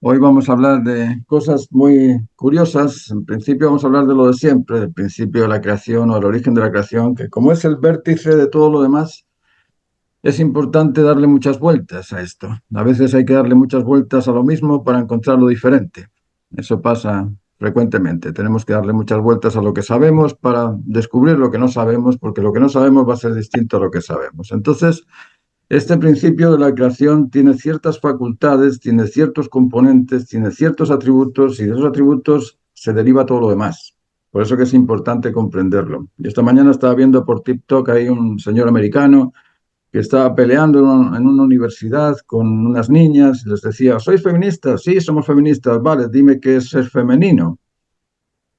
Hoy vamos a hablar de cosas muy curiosas. En principio vamos a hablar de lo de siempre, del principio de la creación o el origen de la creación, que como es el vértice de todo lo demás, es importante darle muchas vueltas a esto. A veces hay que darle muchas vueltas a lo mismo para encontrar lo diferente. Eso pasa frecuentemente. Tenemos que darle muchas vueltas a lo que sabemos para descubrir lo que no sabemos, porque lo que no sabemos va a ser distinto a lo que sabemos. Entonces, este principio de la creación tiene ciertas facultades, tiene ciertos componentes, tiene ciertos atributos y de esos atributos se deriva todo lo demás. Por eso que es importante comprenderlo. Y esta mañana estaba viendo por TikTok ahí un señor americano que estaba peleando en una universidad con unas niñas y les decía, ¿sois feministas? Sí, somos feministas. Vale, dime qué es ser femenino.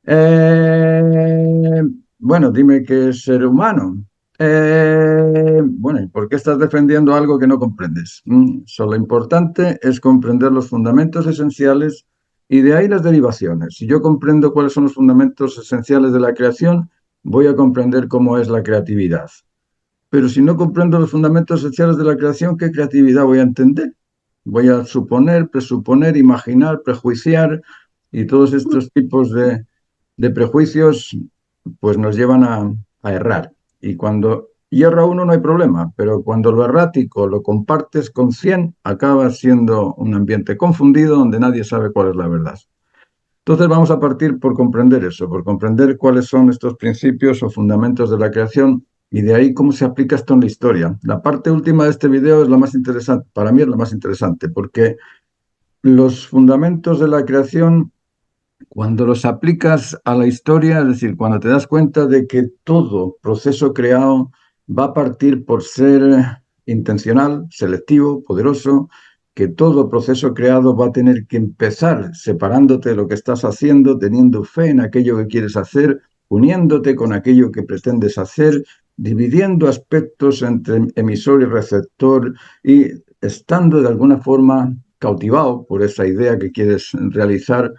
Eh, bueno, dime qué es ser humano. Bueno, ¿y por qué estás defendiendo algo que no comprendes? Lo importante es comprender los fundamentos esenciales y de ahí las derivaciones. Si yo comprendo cuáles son los fundamentos esenciales de la creación, voy a comprender cómo es la creatividad. Pero si no comprendo los fundamentos esenciales de la creación, ¿qué creatividad voy a entender? Voy a suponer, presuponer, imaginar, prejuiciar y todos estos tipos de prejuicios pues nos llevan a errar. Y cuando hierra uno no hay problema, pero cuando lo errático lo compartes con 100, acaba siendo un ambiente confundido donde nadie sabe cuál es la verdad. Entonces vamos a partir por comprender eso, por comprender cuáles son estos principios o fundamentos de la creación y de ahí cómo se aplica esto en la historia. La parte última de este video es la más interesante, para mí es la más interesante, porque los fundamentos de la creación, cuando los aplicas a la historia, es decir, cuando te das cuenta de que todo proceso creado va a partir por ser intencional, selectivo, poderoso, que todo proceso creado va a tener que empezar separándote de lo que estás haciendo, teniendo fe en aquello que quieres hacer, uniéndote con aquello que pretendes hacer, dividiendo aspectos entre emisor y receptor y estando de alguna forma cautivado por esa idea que quieres realizar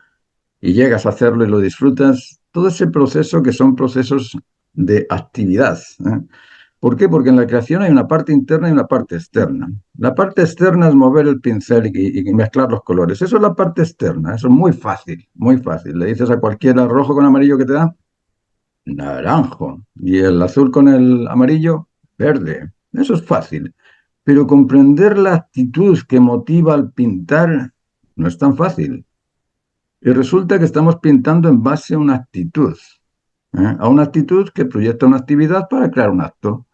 y llegas a hacerlo y lo disfrutas, todo ese proceso que son procesos de actividad. ¿Por qué? Porque en la creación hay una parte interna y una parte externa. La parte externa es mover el pincel y mezclar los colores. Eso es la parte externa, eso es muy fácil, muy fácil. Le dices a cualquiera rojo con amarillo que te da, naranjo. Y el azul con el amarillo, verde. Eso es fácil. Pero comprender la actitud que motiva al pintar no es tan fácil. Y resulta que estamos pintando en base a una actitud, a una actitud que proyecta una actividad para crear un acto.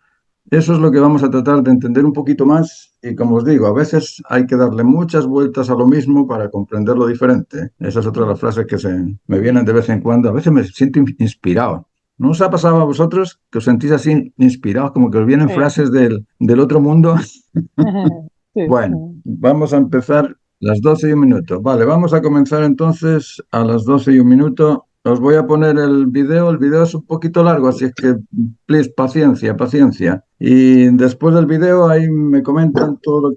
Eso es lo que vamos a tratar de entender un poquito más y como os digo, a veces hay que darle muchas vueltas a lo mismo para comprender lo diferente. Esa es otra de las frases que me vienen de vez en cuando. A veces me siento inspirado. ¿No os ha pasado a vosotros que os sentís así inspirados, como que os vienen Sí. frases del otro mundo? Sí. Bueno, vamos a empezar las 12 y un minuto. Vale, vamos a comenzar entonces a las 12 y un minuto. Os voy a poner el video. El video es un poquito largo, así es que, please, paciencia, paciencia. Y después del video ahí me comentan todo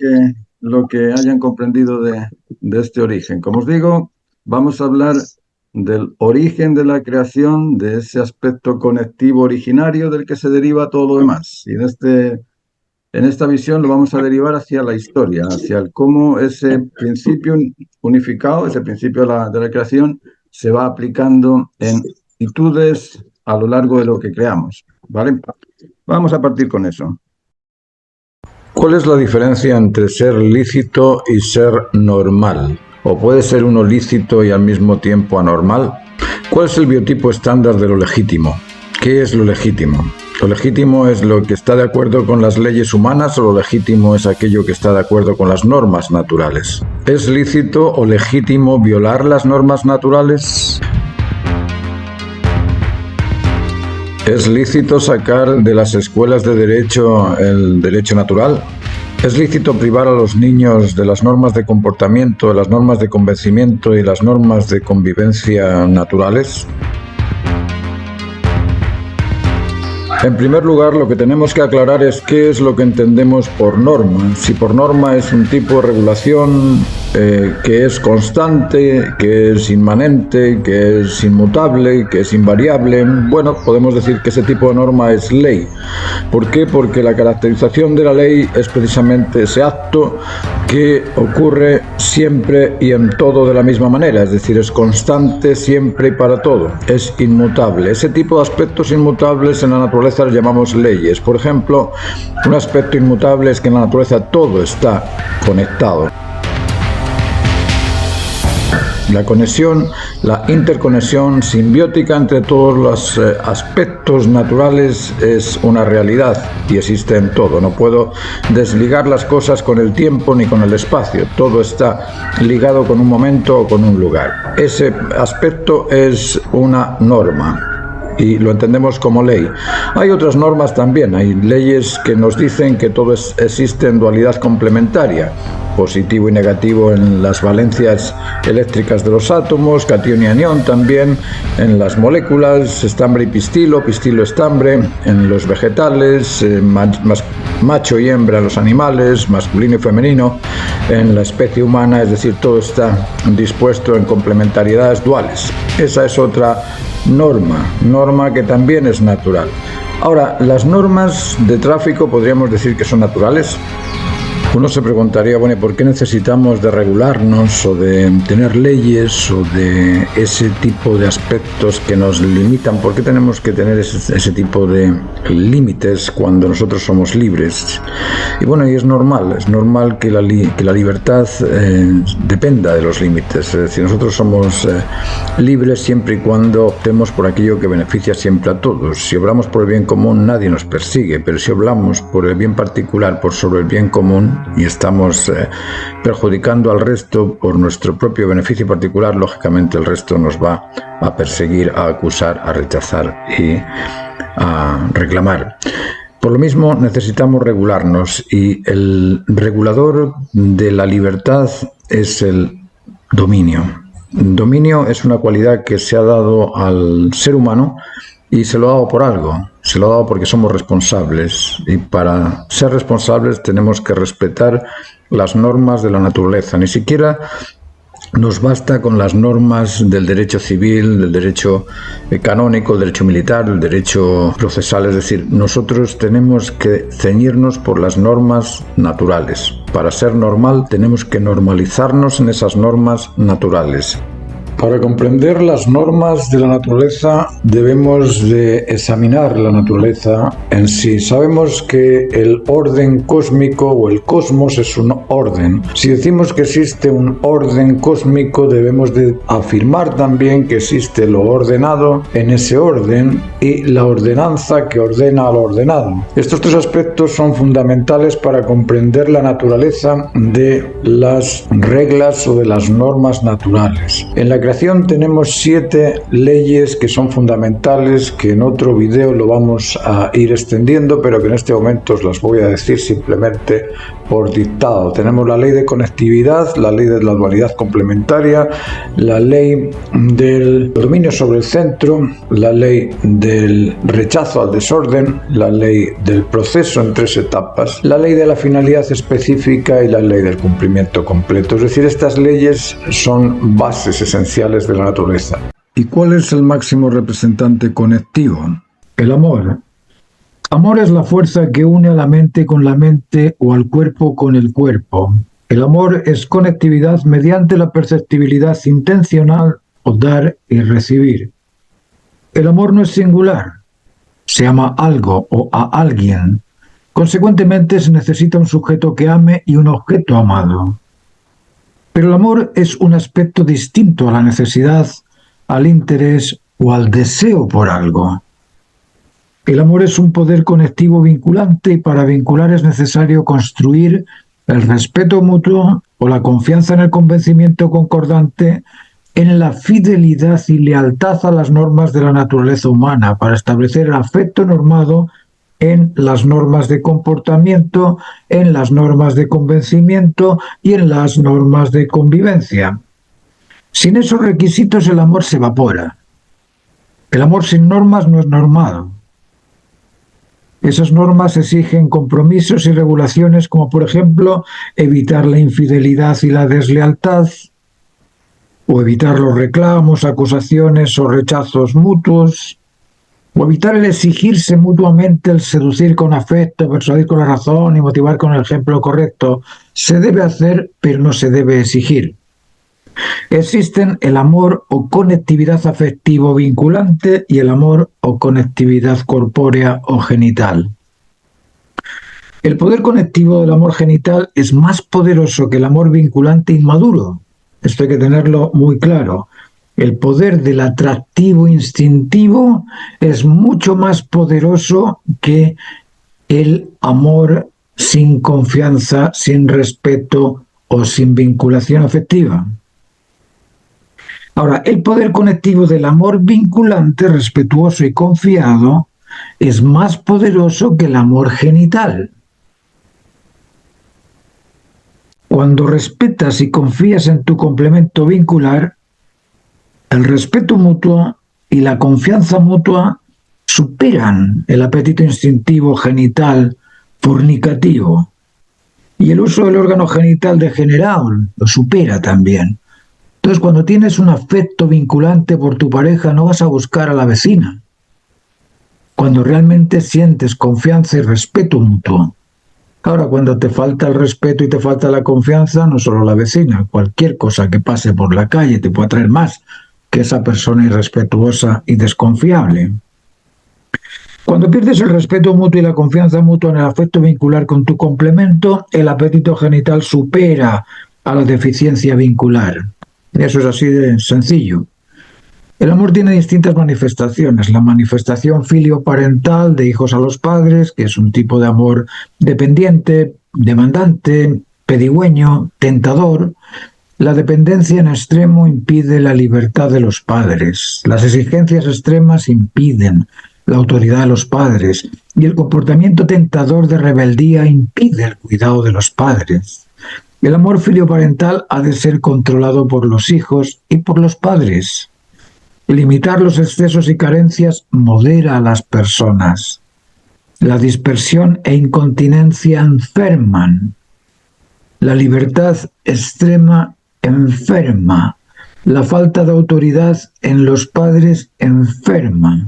lo que hayan comprendido de este origen. Como os digo, vamos a hablar del origen de la creación, de ese aspecto conectivo originario del que se deriva todo lo demás. Y en esta visión lo vamos a derivar hacia la historia, hacia el cómo ese principio unificado, ese principio de la creación, se va aplicando en actitudes a lo largo de lo que creamos. ¿Vale? Vamos a partir con eso. ¿Cuál es la diferencia entre ser lícito y ser normal? ¿O puede ser uno lícito y al mismo tiempo anormal? ¿Cuál es el biotipo estándar de lo legítimo? ¿Qué es lo legítimo? ¿Lo legítimo es lo que está de acuerdo con las leyes humanas o lo legítimo es aquello que está de acuerdo con las normas naturales? ¿Es lícito o legítimo violar las normas naturales? ¿Es lícito sacar de las escuelas de derecho el derecho natural? ¿Es lícito privar a los niños de las normas de comportamiento, de las normas de convencimiento y las normas de convivencia naturales? En primer lugar, lo que tenemos que aclarar es qué es lo que entendemos por norma. Si por norma es un tipo de regulación que es constante, que es inmanente, que es inmutable, que es invariable, bueno, podemos decir que ese tipo de norma es ley. ¿Por qué? Porque la caracterización de la ley es precisamente ese acto que ocurre siempre y en todo de la misma manera, es decir, es constante siempre y para todo, es inmutable. Ese tipo de aspectos inmutables en la naturaleza los llamamos leyes. Por ejemplo, un aspecto inmutable es que en la naturaleza todo está conectado. La conexión, la interconexión simbiótica entre todos los aspectos naturales es una realidad y existe en todo. No puedo desligar las cosas con el tiempo ni con el espacio. Todo está ligado con un momento o con un lugar. Ese aspecto es una norma y lo entendemos como ley. Hay otras normas también, hay leyes que nos dicen que todo existe en dualidad complementaria, positivo y negativo en las valencias eléctricas de los átomos, catión y anión también, en las moléculas, estambre y pistilo, pistilo-estambre, en los vegetales, macho y hembra en los animales, masculino y femenino, en la especie humana, es decir, todo está dispuesto en complementariedades duales. Esa es otra norma que también es natural. Ahora, las normas de tráfico podríamos decir que son naturales. Uno se preguntaría, bueno, ¿por qué necesitamos de regularnos o de tener leyes o de ese tipo de aspectos que nos limitan? ¿Por qué tenemos que tener ese tipo de límites cuando nosotros somos libres? Y bueno, y es normal que la libertad dependa de los límites. Es decir, nosotros somos libres siempre y cuando optemos por aquello que beneficia siempre a todos. Si obramos por el bien común, nadie nos persigue, pero si obramos por el bien particular, por sobre el bien común, y estamos perjudicando al resto por nuestro propio beneficio particular, lógicamente el resto nos va a perseguir, a acusar, a rechazar y a reclamar. Por lo mismo necesitamos regularnos y el regulador de la libertad es el dominio. Dominio es una cualidad que se ha dado al ser humano y se lo ha dado por algo, se lo ha dado porque somos responsables y para ser responsables tenemos que respetar las normas de la naturaleza. Ni siquiera nos basta con las normas del derecho civil, del derecho canónico, del derecho militar, del derecho procesal. Es decir, nosotros tenemos que ceñirnos por las normas naturales. Para ser normal tenemos que normalizarnos en esas normas naturales. Para comprender las normas de la naturaleza debemos de examinar la naturaleza en sí. Sabemos que el orden cósmico o el cosmos es un orden. Si decimos que existe un orden cósmico, debemos de afirmar también que existe lo ordenado en ese orden y la ordenanza que ordena al ordenado. Estos tres aspectos son fundamentales para comprender la naturaleza de las reglas o de las normas naturales. En la creación tenemos 7 leyes que son fundamentales, que en otro video lo vamos a ir extendiendo, pero que en este momento os las voy a decir simplemente por dictado. Tenemos la ley de conectividad, la ley de la dualidad complementaria, la ley del dominio sobre el centro, la ley del rechazo al desorden, la ley del proceso en 3 etapas, la ley de la finalidad específica y la ley del cumplimiento completo. Es decir, estas leyes son bases esenciales de la naturaleza. ¿Y cuál es el máximo representante conectivo? El amor. Amor es la fuerza que une a la mente con la mente o al cuerpo con el cuerpo. El amor es conectividad mediante la perceptibilidad intencional o dar y recibir. El amor no es singular. Se ama algo o a alguien. Consecuentemente se necesita un sujeto que ame y un objeto amado. Pero el amor es un aspecto distinto a la necesidad, al interés o al deseo por algo. El amor es un poder conectivo vinculante y para vincular es necesario construir el respeto mutuo o la confianza en el convencimiento concordante en la fidelidad y lealtad a las normas de la naturaleza humana para establecer el afecto normado en las normas de comportamiento, en las normas de convencimiento y en las normas de convivencia. Sin esos requisitos el amor se evapora. El amor sin normas no es normado. Esas normas exigen compromisos y regulaciones como, por ejemplo, evitar la infidelidad y la deslealtad, o evitar los reclamos, acusaciones o rechazos mutuos, o evitar el exigirse mutuamente, el seducir con afecto, persuadir con la razón y motivar con el ejemplo correcto. Se debe hacer, pero no se debe exigir. Existen el amor o conectividad afectivo vinculante y el amor o conectividad corpórea o genital. El poder conectivo del amor genital es más poderoso que el amor vinculante inmaduro. Esto hay que tenerlo muy claro. El poder del atractivo instintivo es mucho más poderoso que el amor sin confianza, sin respeto o sin vinculación afectiva. Ahora, el poder conectivo del amor vinculante, respetuoso y confiado es más poderoso que el amor genital. Cuando respetas y confías en tu complemento vincular, el respeto mutuo y la confianza mutua superan el apetito instintivo genital fornicativo. Y el uso del órgano genital degenerado lo supera también. Entonces, cuando tienes un afecto vinculante por tu pareja, no vas a buscar a la vecina. Cuando realmente sientes confianza y respeto mutuo. Ahora, cuando te falta el respeto y te falta la confianza, no solo la vecina, cualquier cosa que pase por la calle te puede atraer más que esa persona irrespetuosa y desconfiable. Cuando pierdes el respeto mutuo y la confianza mutua en el afecto vincular con tu complemento, el apetito genital supera a la deficiencia vincular. Eso es así de sencillo. El amor tiene distintas manifestaciones. La manifestación filioparental, de hijos a los padres, que es un tipo de amor dependiente, demandante, pedigüeño, tentador. La dependencia en extremo impide la libertad de los padres. Las exigencias extremas impiden la autoridad de los padres. Y el comportamiento tentador de rebeldía impide el cuidado de los padres. El amor filioparental ha de ser controlado por los hijos y por los padres. Limitar los excesos y carencias modera a las personas. La dispersión e incontinencia enferman. La libertad extrema enferma. La falta de autoridad en los padres enferma.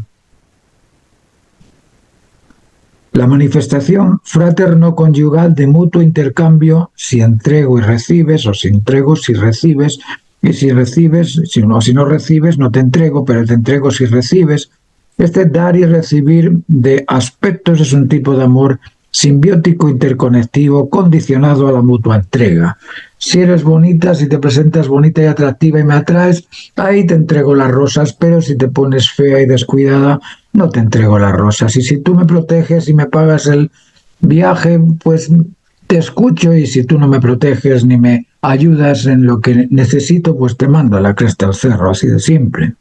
La manifestación fraterno-conyugal de mutuo intercambio, si entrego y recibes, o si entrego si recibes, y si recibes, si no recibes, no te entrego, pero te entrego si recibes. Este dar y recibir de aspectos es un tipo de amor simbiótico, interconectivo, condicionado a la mutua entrega. Si eres bonita, si te presentas bonita y atractiva y me atraes, ahí te entrego las rosas, pero si te pones fea y descuidada, no te entrego las rosas. Y si tú me proteges y me pagas el viaje, pues te escucho, y si tú no me proteges ni me ayudas en lo que necesito, pues te mando a la cresta del cerro, así de simple.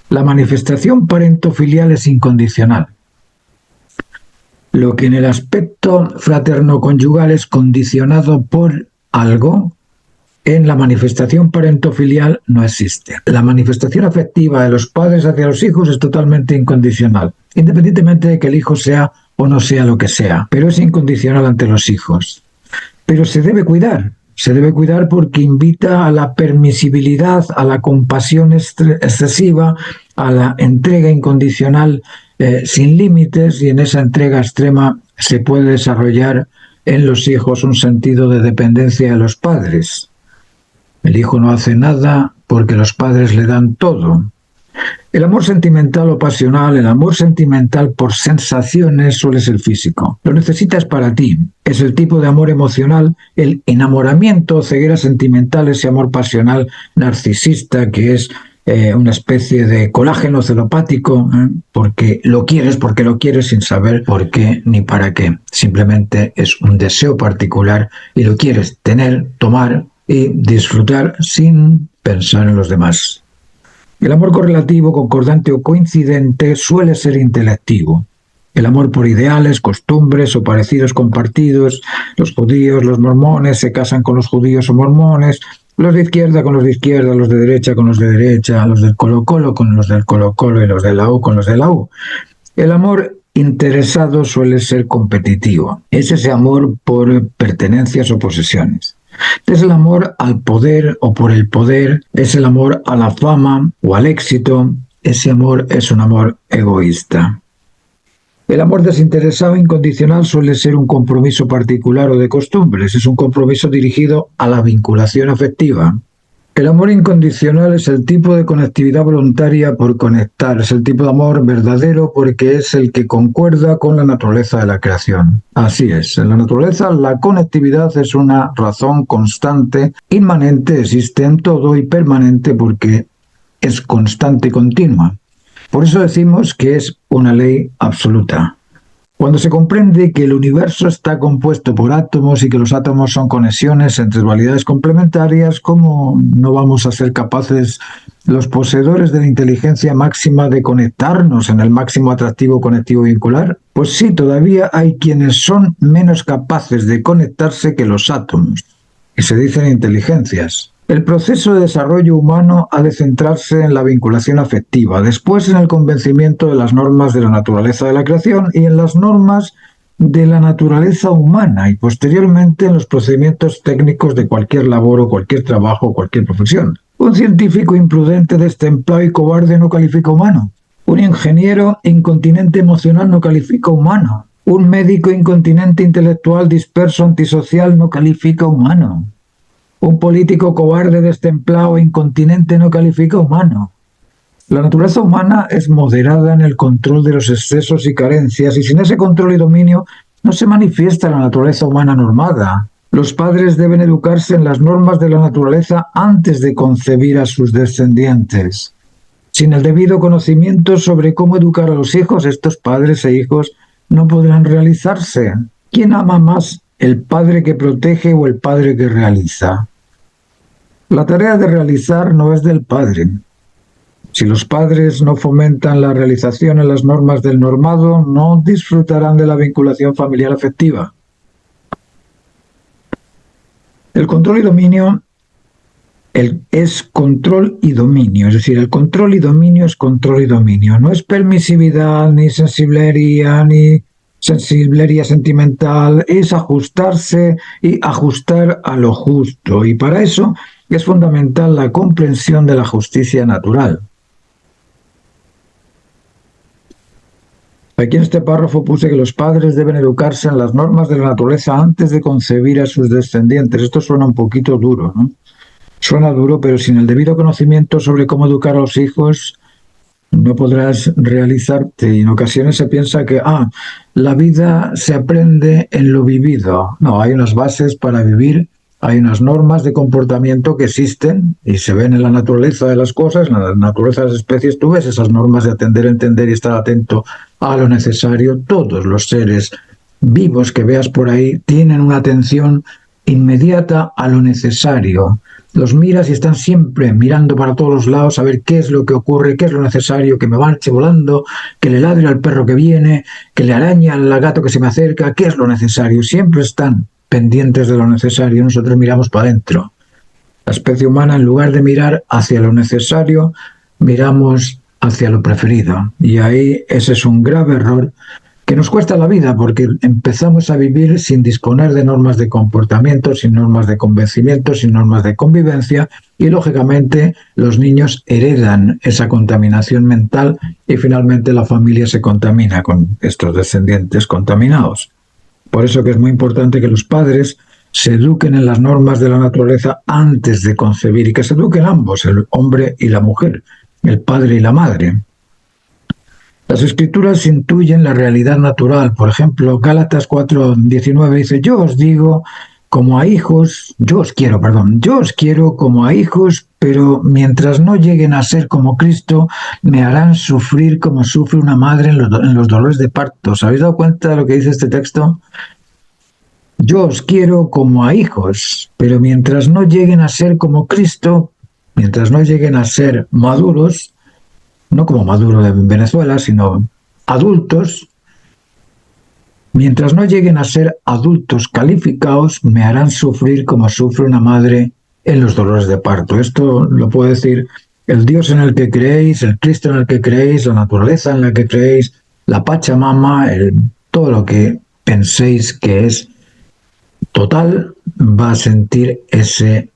La manifestación parentofilial es incondicional. Lo que en el aspecto fraterno-conyugal es condicionado por algo, en la manifestación parentofilial no existe. La manifestación afectiva de los padres hacia los hijos es totalmente incondicional, independientemente de que el hijo sea o no sea lo que sea, pero es incondicional ante los hijos. Pero se debe cuidar porque invita a la permisibilidad, a la compasión excesiva, a la entrega incondicional sin límites, y en esa entrega extrema se puede desarrollar en los hijos un sentido de dependencia de los padres. El hijo no hace nada porque los padres le dan todo. El amor sentimental o pasional, el amor sentimental por sensaciones suele ser físico. Lo necesitas para ti. Es el tipo de amor emocional, el enamoramiento, ceguera sentimental, ese amor pasional narcisista que es una especie de colágeno celopático, porque lo quieres sin saber por qué ni para qué. Simplemente es un deseo particular y lo quieres tener, tomar y disfrutar sin pensar en los demás. El amor correlativo, concordante o coincidente suele ser intelectivo. El amor por ideales, costumbres o parecidos compartidos. Los judíos, los mormones se casan con los judíos o mormones, los de izquierda con los de izquierda, los de derecha con los de derecha, los del Colo-Colo con los del Colo-Colo y los de la U con los de la U. El amor interesado suele ser competitivo. Es ese amor por pertenencias o posesiones. Es el amor al poder o por el poder, es el amor a la fama o al éxito. Ese amor es un amor egoísta. El amor desinteresado e incondicional suele ser un compromiso particular o de costumbres, es un compromiso dirigido a la vinculación afectiva. El amor incondicional es el tipo de conectividad voluntaria por conectar, es el tipo de amor verdadero porque es el que concuerda con la naturaleza de la creación. Así es, en la naturaleza la conectividad es una razón constante, inmanente, existe en todo y permanente porque es constante y continua. Por eso decimos que es una ley absoluta. Cuando se comprende que el universo está compuesto por átomos y que los átomos son conexiones entre dualidades complementarias, ¿cómo no vamos a ser capaces los poseedores de la inteligencia máxima de conectarnos en el máximo atractivo conectivo vincular? Pues sí, todavía hay quienes son menos capaces de conectarse que los átomos, y se dicen inteligencias. El proceso de desarrollo humano ha de centrarse en la vinculación afectiva, después en el convencimiento de las normas de la naturaleza de la creación y en las normas de la naturaleza humana y posteriormente en los procedimientos técnicos de cualquier labor o cualquier trabajo o cualquier profesión. Un científico imprudente, destemplado y cobarde no califica humano. Un ingeniero incontinente emocional no califica humano. Un médico incontinente intelectual disperso antisocial no califica humano. Un político cobarde, destemplado e incontinente no califica humano. La naturaleza humana es moderada en el control de los excesos y carencias, y sin ese control y dominio no se manifiesta la naturaleza humana normada. Los padres deben educarse en las normas de la naturaleza antes de concebir a sus descendientes. Sin el debido conocimiento sobre cómo educar a los hijos, estos padres e hijos no podrán realizarse. ¿Quién ama más, el padre que protege o el padre que realiza? La tarea de realizar no es del padre. Si los padres no fomentan la realización en las normas del normado, no disfrutarán de la vinculación familiar afectiva. El control y dominio es control y dominio, es decir, el control y dominio es control y dominio. No es permisividad, ni sensiblería sentimental, es ajustarse y ajustar a lo justo. Y para eso es fundamental la comprensión de la justicia natural. Aquí en este párrafo puse que los padres deben educarse en las normas de la naturaleza antes de concebir a sus descendientes. Esto suena un poquito duro, ¿no? Suena duro, pero sin el debido conocimiento sobre cómo educar a los hijos, no podrás realizarte. Y en ocasiones se piensa que la vida se aprende en lo vivido. No, hay unas bases para vivir, hay unas normas de comportamiento que existen y se ven en la naturaleza de las cosas, en la naturaleza de las especies. Tú ves esas normas de atender, entender y estar atento a lo necesario. Todos los seres vivos que veas por ahí tienen una atención inmediata a lo necesario. Los miras y están siempre mirando para todos los lados a ver qué es lo que ocurre, qué es lo necesario, que me marche volando, que le ladre al perro que viene, que le arañe al gato que se me acerca, qué es lo necesario. Siempre están pendientes de lo necesario, nosotros miramos para adentro. La especie humana, en lugar de mirar hacia lo necesario, miramos hacia lo preferido. Y ahí ese es un grave error que nos cuesta la vida, porque empezamos a vivir sin disponer de normas de comportamiento, sin normas de convencimiento, sin normas de convivencia, y lógicamente los niños heredan esa contaminación mental y finalmente la familia se contamina con estos descendientes contaminados. Por eso que es muy importante que los padres se eduquen en las normas de la naturaleza antes de concebir, y que se eduquen ambos, el hombre y la mujer, el padre y la madre. Las escrituras intuyen la realidad natural. Por ejemplo, Gálatas 4:19 dice: yo os quiero como a hijos, pero mientras no lleguen a ser como Cristo, me harán sufrir como sufre una madre en los dolores de parto. ¿Os habéis dado cuenta de lo que dice este texto? Yo os quiero como a hijos, pero mientras no lleguen a ser como Cristo, mientras no lleguen a ser maduros, no como Maduro de Venezuela, sino adultos, mientras no lleguen a ser adultos calificados, me harán sufrir como sufre una madre en los dolores de parto. Esto lo puede decir el Dios en el que creéis, el Cristo en el que creéis, la naturaleza en la que creéis, la Pachamama, todo lo que penséis que es total, va a sentir ese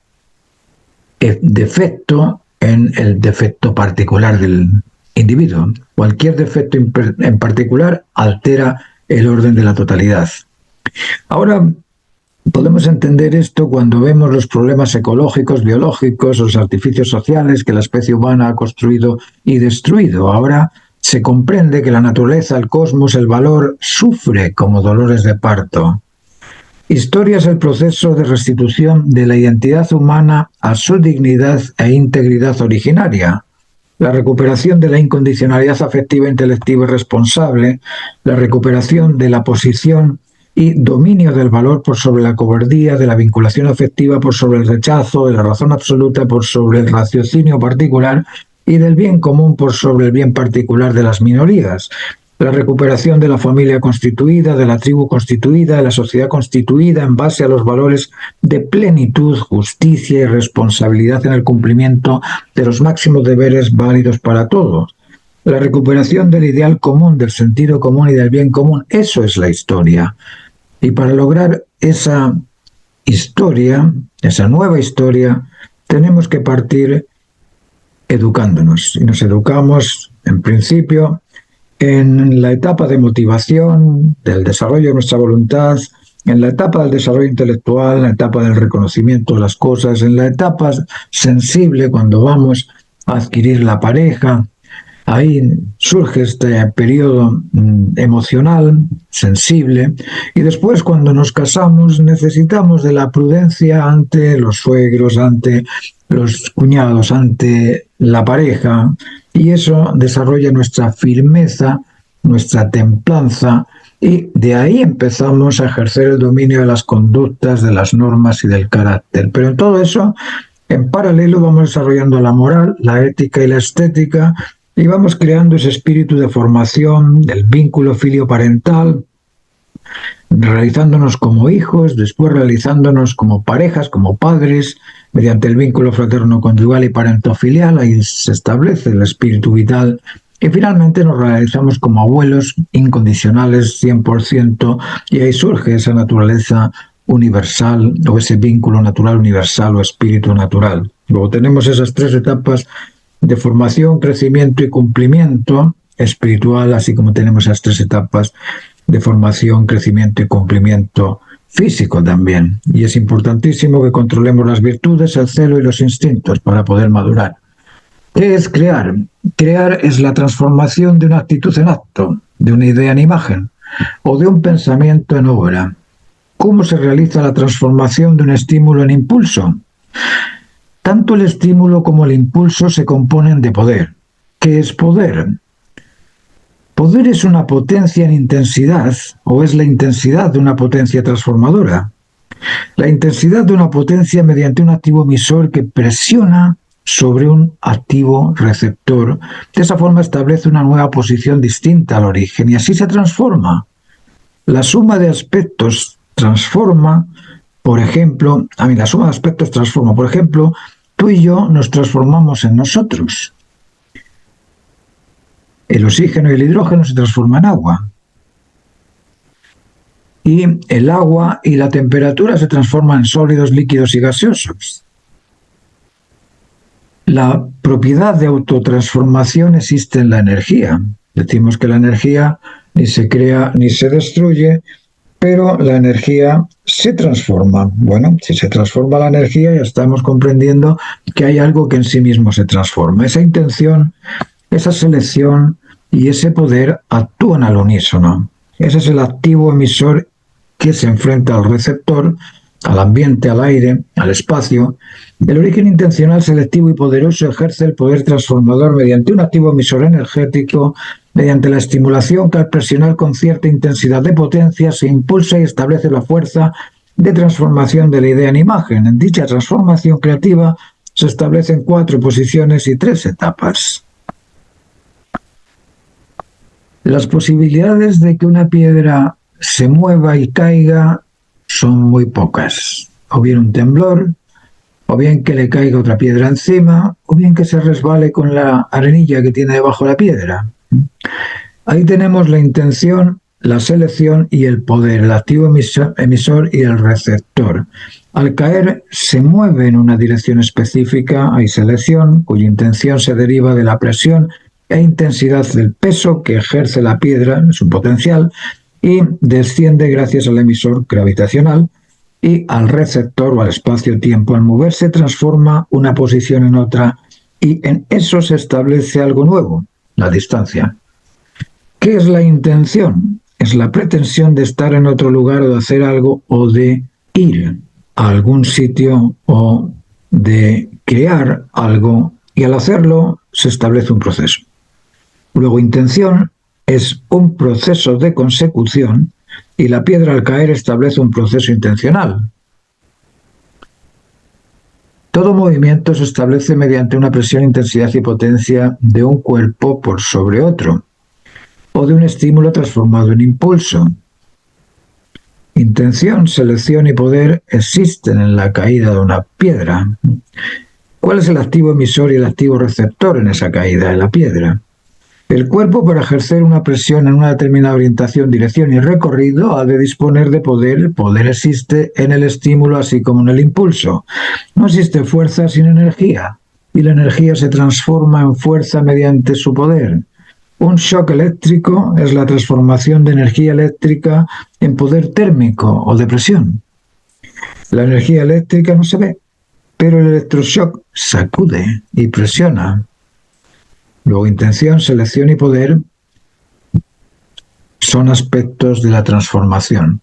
defecto en el defecto particular del individuo. Cualquier defecto en particular altera el orden de la totalidad. Ahora, podemos entender esto cuando vemos los problemas ecológicos, biológicos, los artificios sociales que la especie humana ha construido y destruido. Ahora se comprende que la naturaleza, el cosmos, el valor, sufre como dolores de parto. Historia es el proceso de restitución de la identidad humana a su dignidad e integridad originaria, la recuperación de la incondicionalidad afectiva, intelectiva y responsable, la recuperación de la posición y dominio del valor por sobre la cobardía, de la vinculación afectiva por sobre el rechazo, de la razón absoluta por sobre el raciocinio particular y del bien común por sobre el bien particular de las minorías. La recuperación de la familia constituida, de la tribu constituida, de la sociedad constituida en base a los valores de plenitud, justicia y responsabilidad en el cumplimiento de los máximos deberes válidos para todos. La recuperación del ideal común, del sentido común y del bien común, eso es la historia. Y para lograr esa historia, esa nueva historia, tenemos que partir educándonos. Y nos educamos, en principio, en la etapa de motivación, del desarrollo de nuestra voluntad, en la etapa del desarrollo intelectual, en la etapa del reconocimiento de las cosas, en la etapa sensible cuando vamos a adquirir la pareja. Ahí surge este periodo emocional, sensible, y después cuando nos casamos necesitamos de la prudencia ante los suegros, ante los cuñados, ante la pareja, y eso desarrolla nuestra firmeza, nuestra templanza, y de ahí empezamos a ejercer el dominio de las conductas, de las normas y del carácter. Pero en todo eso, en paralelo, vamos desarrollando la moral, la ética y la estética, y vamos creando ese espíritu de formación del vínculo filioparental, realizándonos como hijos, después realizándonos como parejas, como padres, mediante el vínculo fraterno-conyugal y parentofilial. Ahí se establece el espíritu vital. Y finalmente nos realizamos como abuelos incondicionales 100%, y ahí surge esa naturaleza universal o ese vínculo natural universal o espíritu natural. Luego tenemos esas tres etapas de formación, crecimiento y cumplimiento espiritual, así como tenemos esas tres etapas de formación, crecimiento y cumplimiento físico también. Y es importantísimo que controlemos las virtudes, el celo y los instintos para poder madurar. ¿Qué es crear? Crear es la transformación de una actitud en acto, de una idea en imagen o de un pensamiento en obra. ¿Cómo se realiza la transformación de un estímulo en impulso? Tanto el estímulo como el impulso se componen de poder. ¿Qué es poder? Poder es una potencia en intensidad, o es la intensidad de una potencia transformadora. La intensidad de una potencia mediante un activo emisor que presiona sobre un activo receptor. De esa forma establece una nueva posición distinta al origen y así se transforma. La suma de aspectos transforma. Por ejemplo, la suma de aspectos transforma. Por ejemplo, tú y yo nos transformamos en nosotros. El oxígeno y el hidrógeno se transforman en agua. Y el agua y la temperatura se transforman en sólidos, líquidos y gaseosos. La propiedad de autotransformación existe en la energía. Decimos que la energía ni se crea ni se destruye, pero la energía se transforma. Bueno, si se transforma la energía, ya estamos comprendiendo que hay algo que en sí mismo se transforma. Esa intención, esa selección y ese poder actúan al unísono. Ese es el activo emisor que se enfrenta al receptor, al ambiente, al aire, al espacio. El origen intencional, selectivo y poderoso ejerce el poder transformador mediante un activo emisor energético, mediante la estimulación que al presionar con cierta intensidad de potencia se impulsa y establece la fuerza de transformación de la idea en imagen. En dicha transformación creativa se establecen 4 posiciones y 3 etapas. Las posibilidades de que una piedra se mueva y caiga son muy pocas. O bien un temblor, o bien que le caiga otra piedra encima, o bien que se resbale con la arenilla que tiene debajo la piedra. Ahí tenemos la intención, la selección y el poder, el activo emisor y el receptor. Al caer se mueve en una dirección específica, hay selección, cuya intención se deriva de la presión e intensidad del peso que ejerce la piedra en su potencial y desciende gracias al emisor gravitacional, y al receptor o al espacio-tiempo. Al moverse transforma una posición en otra y en eso se establece algo nuevo, la distancia. ¿Qué es la intención? Es la pretensión de estar en otro lugar o de hacer algo o de ir a algún sitio o de crear algo, y al hacerlo se establece un proceso. Luego, intención es un proceso de consecución y la piedra al caer establece un proceso intencional. Todo movimiento se establece mediante una presión, intensidad y potencia de un cuerpo por sobre otro, o de un estímulo transformado en impulso. Intención, selección y poder existen en la caída de una piedra. ¿Cuál es el activo emisor y el activo receptor en esa caída de la piedra? El cuerpo, para ejercer una presión en una determinada orientación, dirección y recorrido, ha de disponer de poder. El poder existe en el estímulo así como en el impulso. No existe fuerza sin energía, y la energía se transforma en fuerza mediante su poder. Un shock eléctrico es la transformación de energía eléctrica en poder térmico o de presión. La energía eléctrica no se ve, pero el electroshock sacude y presiona. Luego, intención, selección y poder son aspectos de la transformación.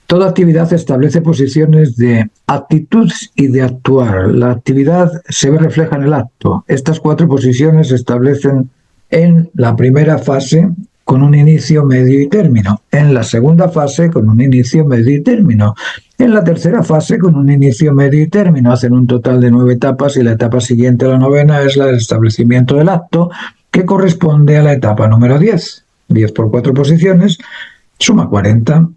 Toda actividad establece posiciones de actitud y de actuar. La actividad se ve refleja en el acto. Estas 4 posiciones se establecen en la primera fase con un inicio, medio y término. En la segunda fase con un inicio, medio y término. En la tercera fase con un inicio, medio y término. Hacen un total de 9 etapas y la etapa siguiente a la 9ª es la del establecimiento del acto, que corresponde a la etapa número 10. 10 por 4 posiciones suma 40.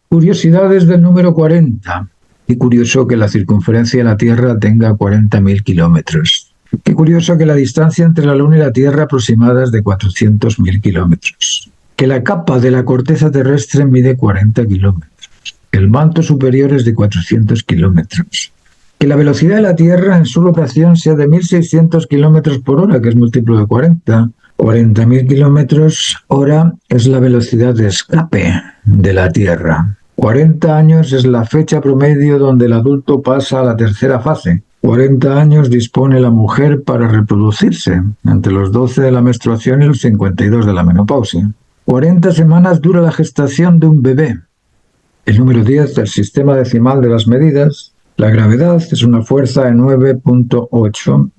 Curiosidades del número 40. Qué curioso que la circunferencia de la Tierra tenga 40.000 kilómetros. Qué curioso que la distancia entre la Luna y la Tierra aproximada es de 400.000 kilómetros. Que la capa de la corteza terrestre mide 40 kilómetros. El manto superior es de 400 kilómetros. Que la velocidad de la Tierra en su rotación sea de 1.600 kilómetros por hora, que es múltiplo de 40. 40.000 kilómetros hora es la velocidad de escape de la Tierra. 40 años es la fecha promedio donde el adulto pasa a la tercera fase. 40 años dispone la mujer para reproducirse, entre los 12 de la menstruación y los 52 de la menopausia. 40 semanas dura la gestación de un bebé. El número 10 del sistema decimal de las medidas. La gravedad es una fuerza de 9.8,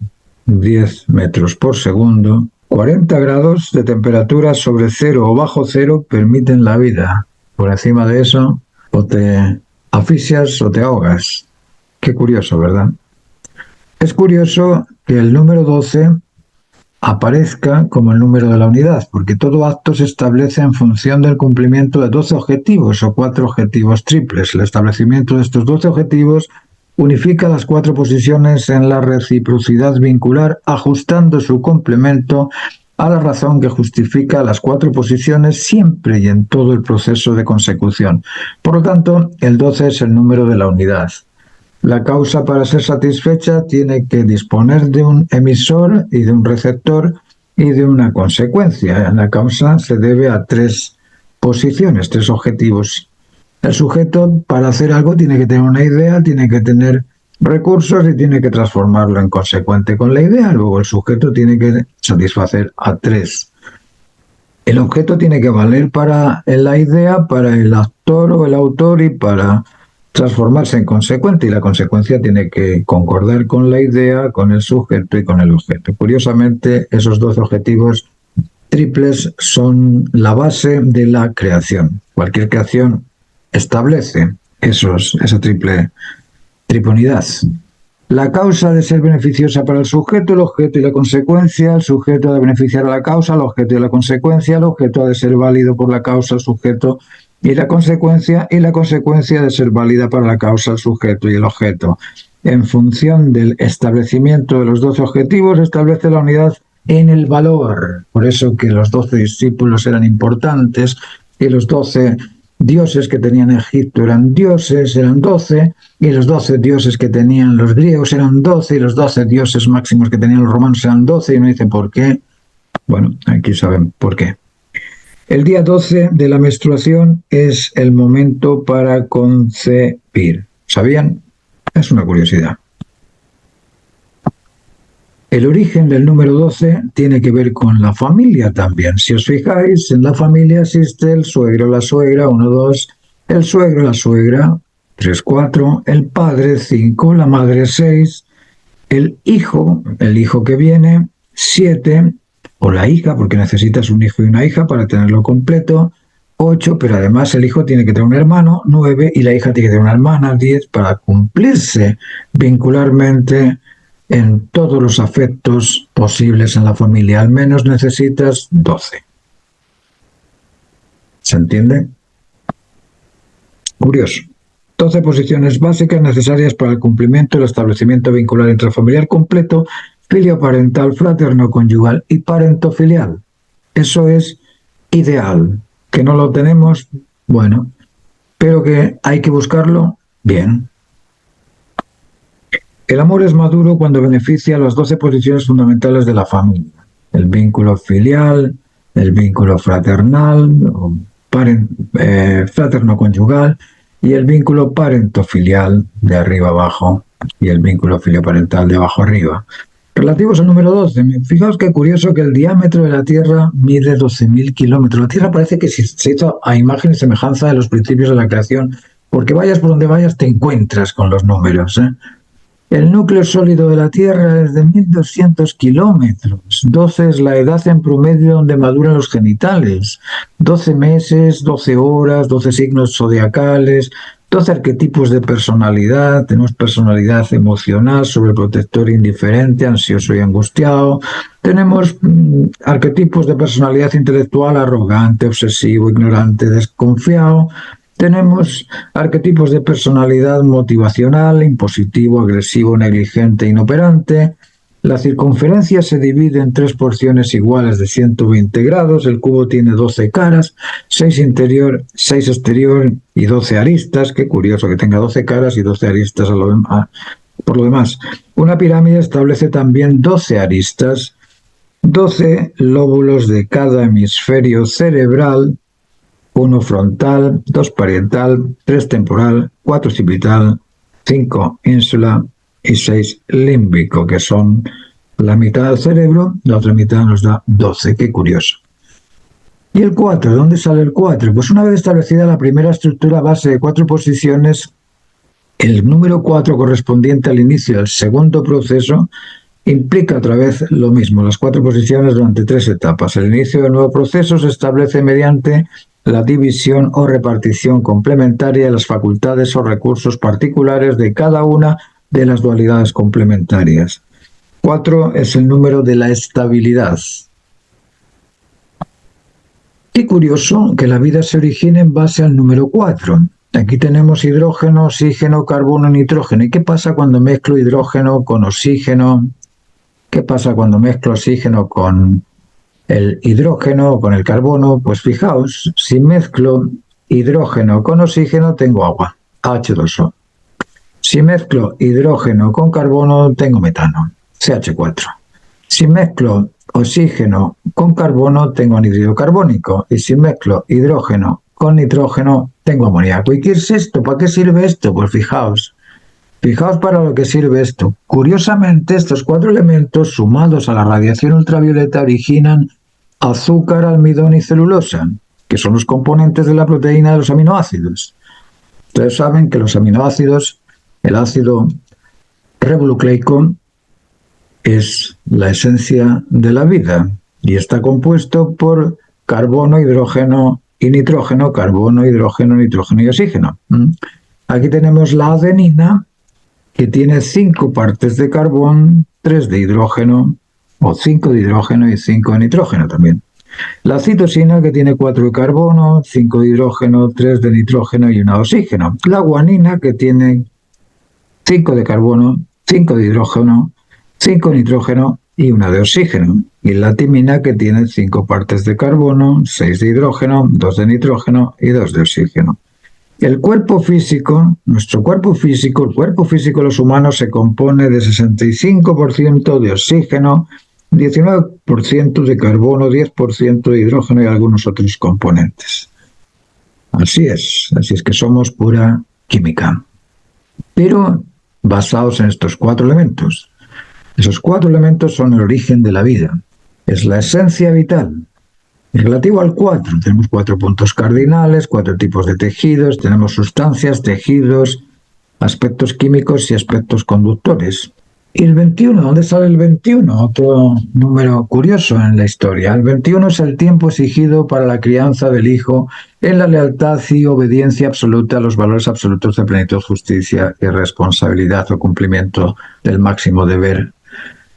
10 metros por segundo. 40 grados de temperatura sobre cero o bajo cero permiten la vida. Por encima de eso, o te asfixias o te ahogas. Qué curioso, ¿verdad? Es curioso que el número 12 aparezca como el número de la unidad, porque todo acto se establece en función del cumplimiento de 12 objetivos o 4 objetivos triples. El establecimiento de estos 12 objetivos unifica las 4 posiciones en la reciprocidad vincular, ajustando su complemento a la razón que justifica las 4 posiciones siempre y en todo el proceso de consecución. Por lo tanto, el 12 es el número de la unidad. La causa, para ser satisfecha, tiene que disponer de un emisor y de un receptor y de una consecuencia. La causa se debe a 3 posiciones, 3 objetivos. El sujeto, para hacer algo, tiene que tener una idea, tiene que tener recursos y tiene que transformarlo en consecuente con la idea. Luego el sujeto tiene que satisfacer a 3. El objeto tiene que valer para la idea, para el actor o el autor y para transformarse en consecuente, y la consecuencia tiene que concordar con la idea, con el sujeto y con el objeto. Curiosamente, esos 12 objetivos triples son la base de la creación. Cualquier creación establece esa triple unidad. La causa ha de ser beneficiosa para el sujeto, el objeto y la consecuencia. El sujeto ha de beneficiar a la causa, el objeto y la consecuencia. El objeto ha de ser válido por la causa, el sujeto y la consecuencia ha de ser válida para la causa, el sujeto y el objeto. En función del establecimiento de los 12 objetivos, establece la unidad en el valor. Por eso que los 12 discípulos eran importantes, y los 12 dioses que tenían Egipto eran 12, y los 12 dioses que tenían los griegos eran 12, y los 12 dioses máximos que tenían los romanos eran 12, y uno dice, ¿por qué? Bueno, aquí saben por qué. El día 12 de la menstruación es el momento para concebir. ¿Sabían? Es una curiosidad. El origen del número 12 tiene que ver con la familia también. Si os fijáis, en la familia existe el suegro, la suegra, 1, 2, el suegro, la suegra, 3, 4, el padre, 5, la madre, 6, el hijo que viene, 7, o la hija, porque necesitas un hijo y una hija para tenerlo completo, 8, pero además el hijo tiene que tener un hermano, 9, y la hija tiene que tener una hermana, 10, para cumplirse vincularmente en todos los afectos posibles en la familia. Al menos necesitas 12. ¿Se entiende? Curioso. 12 posiciones básicas necesarias para el cumplimiento del establecimiento vincular intrafamiliar completo, filioparental, fraterno-conyugal y parentofilial. Eso es ideal. Que no lo tenemos, bueno, pero que hay que buscarlo, bien. El amor es maduro cuando beneficia las 12 posiciones fundamentales de la familia. El vínculo filial, el vínculo fraternal, fraterno-conyugal, y el vínculo parentofilial de arriba abajo y el vínculo filioparental de abajo arriba. Relativos al número 12, fijaos qué curioso que el diámetro de la Tierra mide 12.000 kilómetros. La Tierra parece que se hizo a imagen y semejanza de los principios de la creación, porque vayas por donde vayas te encuentras con los números, ¿eh? El núcleo sólido de la Tierra es de 1.200 kilómetros. 12 es la edad en promedio donde maduran los genitales. 12 meses, 12 horas, 12 signos zodiacales, 12 arquetipos de personalidad. Tenemos personalidad emocional, sobreprotector, indiferente, ansioso y angustiado. Tenemos arquetipos de personalidad intelectual, arrogante, obsesivo, ignorante, desconfiado. Tenemos arquetipos de personalidad motivacional, impositivo, agresivo, negligente, inoperante. La circunferencia se divide en 3 porciones iguales de 120 grados. El cubo tiene 12 caras, 6 interior, 6 exterior y 12 aristas. Qué curioso que tenga 12 caras y 12 aristas por lo demás. Una pirámide establece también 12 aristas, 12 lóbulos de cada hemisferio cerebral, 1 frontal, 2 parietal, 3 temporal, 4 occipital, 5 ínsula y 6 límbico, que son la mitad del cerebro, la otra mitad nos da 12, qué curioso. ¿Y el 4? ¿Dónde sale el 4? Pues una vez establecida la primera estructura base de 4 posiciones, el número 4 correspondiente al inicio del segundo proceso implica otra vez lo mismo, las 4 posiciones durante 3 etapas. El inicio del nuevo proceso se establece mediante la división o repartición complementaria de las facultades o recursos particulares de cada una de las dualidades complementarias. 4 es el número de la estabilidad. Qué curioso que la vida se origine en base al número 4. Aquí tenemos hidrógeno, oxígeno, carbono, nitrógeno. ¿Y qué pasa cuando mezclo hidrógeno con oxígeno? ¿Qué pasa cuando mezclo oxígeno con el hidrógeno o con el carbono? Pues fijaos, si mezclo hidrógeno con oxígeno tengo agua, H2O. Si mezclo hidrógeno con carbono tengo metano, CH4. Si mezclo oxígeno con carbono tengo anhídrido carbónico, y si mezclo hidrógeno con nitrógeno tengo amoníaco. ¿Y qué es esto? ¿Para qué sirve esto? Pues fijaos para lo que sirve esto. Curiosamente, estos 4 elementos sumados a la radiación ultravioleta originan azúcar, almidón y celulosa, que son los componentes de la proteína de los aminoácidos. Ustedes saben que los aminoácidos, el ácido ribonucleico, es la esencia de la vida y está compuesto por carbono, hidrógeno y nitrógeno, carbono, hidrógeno, nitrógeno y oxígeno. Aquí tenemos la adenina, que tiene 5 partes de carbón, 3 de hidrógeno, o 5 de hidrógeno y 5 de nitrógeno también. La citosina, que tiene 4 de carbono, 5 de hidrógeno, 3 de nitrógeno y 1 de oxígeno. La guanina, que tiene 5 de carbono, 5 de hidrógeno, 5 de nitrógeno y una de oxígeno. Y la timina, que tiene 5 partes de carbono, 6 de hidrógeno, 2 de nitrógeno y 2 de oxígeno. El cuerpo físico, nuestro cuerpo físico, el cuerpo físico de los humanos se compone de 65% de oxígeno, 19% de carbono, 10% de hidrógeno y algunos otros componentes. Así es que somos pura química. Pero basados en estos 4 elementos. Esos 4 elementos son el origen de la vida. Es la esencia vital. Y relativo al 4, tenemos 4 puntos cardinales, 4 tipos de tejidos, tenemos sustancias, tejidos, aspectos químicos y aspectos conductores. ¿Y el 21? ¿Dónde sale el 21? Otro número curioso en la historia. El 21 es el tiempo exigido para la crianza del hijo en la lealtad y obediencia absoluta a los valores absolutos de plenitud, justicia y responsabilidad o cumplimiento del máximo deber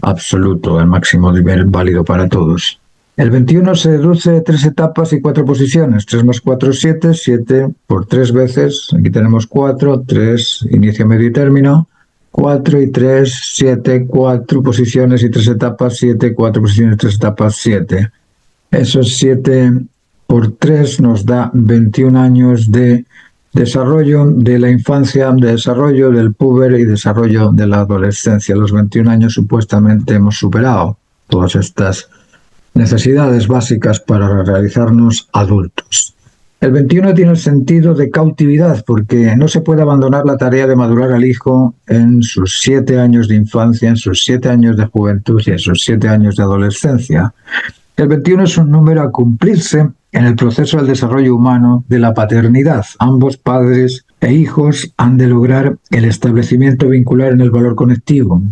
absoluto, el máximo deber válido para todos. El 21 se deduce de 3 etapas y 4 posiciones. 3 más 4 es 7, 7 por 3 veces. Aquí tenemos 4, 3, inicio, medio y término. 4 y 3, 7, 4 posiciones y 3 etapas, 7, 4 posiciones y 3 etapas, 7. Esos 7 por 3 nos da 21 años de desarrollo de la infancia, de desarrollo del puber y desarrollo de la adolescencia. Los 21 años supuestamente hemos superado todas estas necesidades básicas para realizarnos adultos. El 21 tiene el sentido de cautividad porque no se puede abandonar la tarea de madurar al hijo en sus 7 años de infancia, en sus 7 años de juventud y en sus 7 años de adolescencia. El 21 es un número a cumplirse en el proceso del desarrollo humano de la paternidad. Ambos padres e hijos han de lograr el establecimiento vincular en el valor conectivo.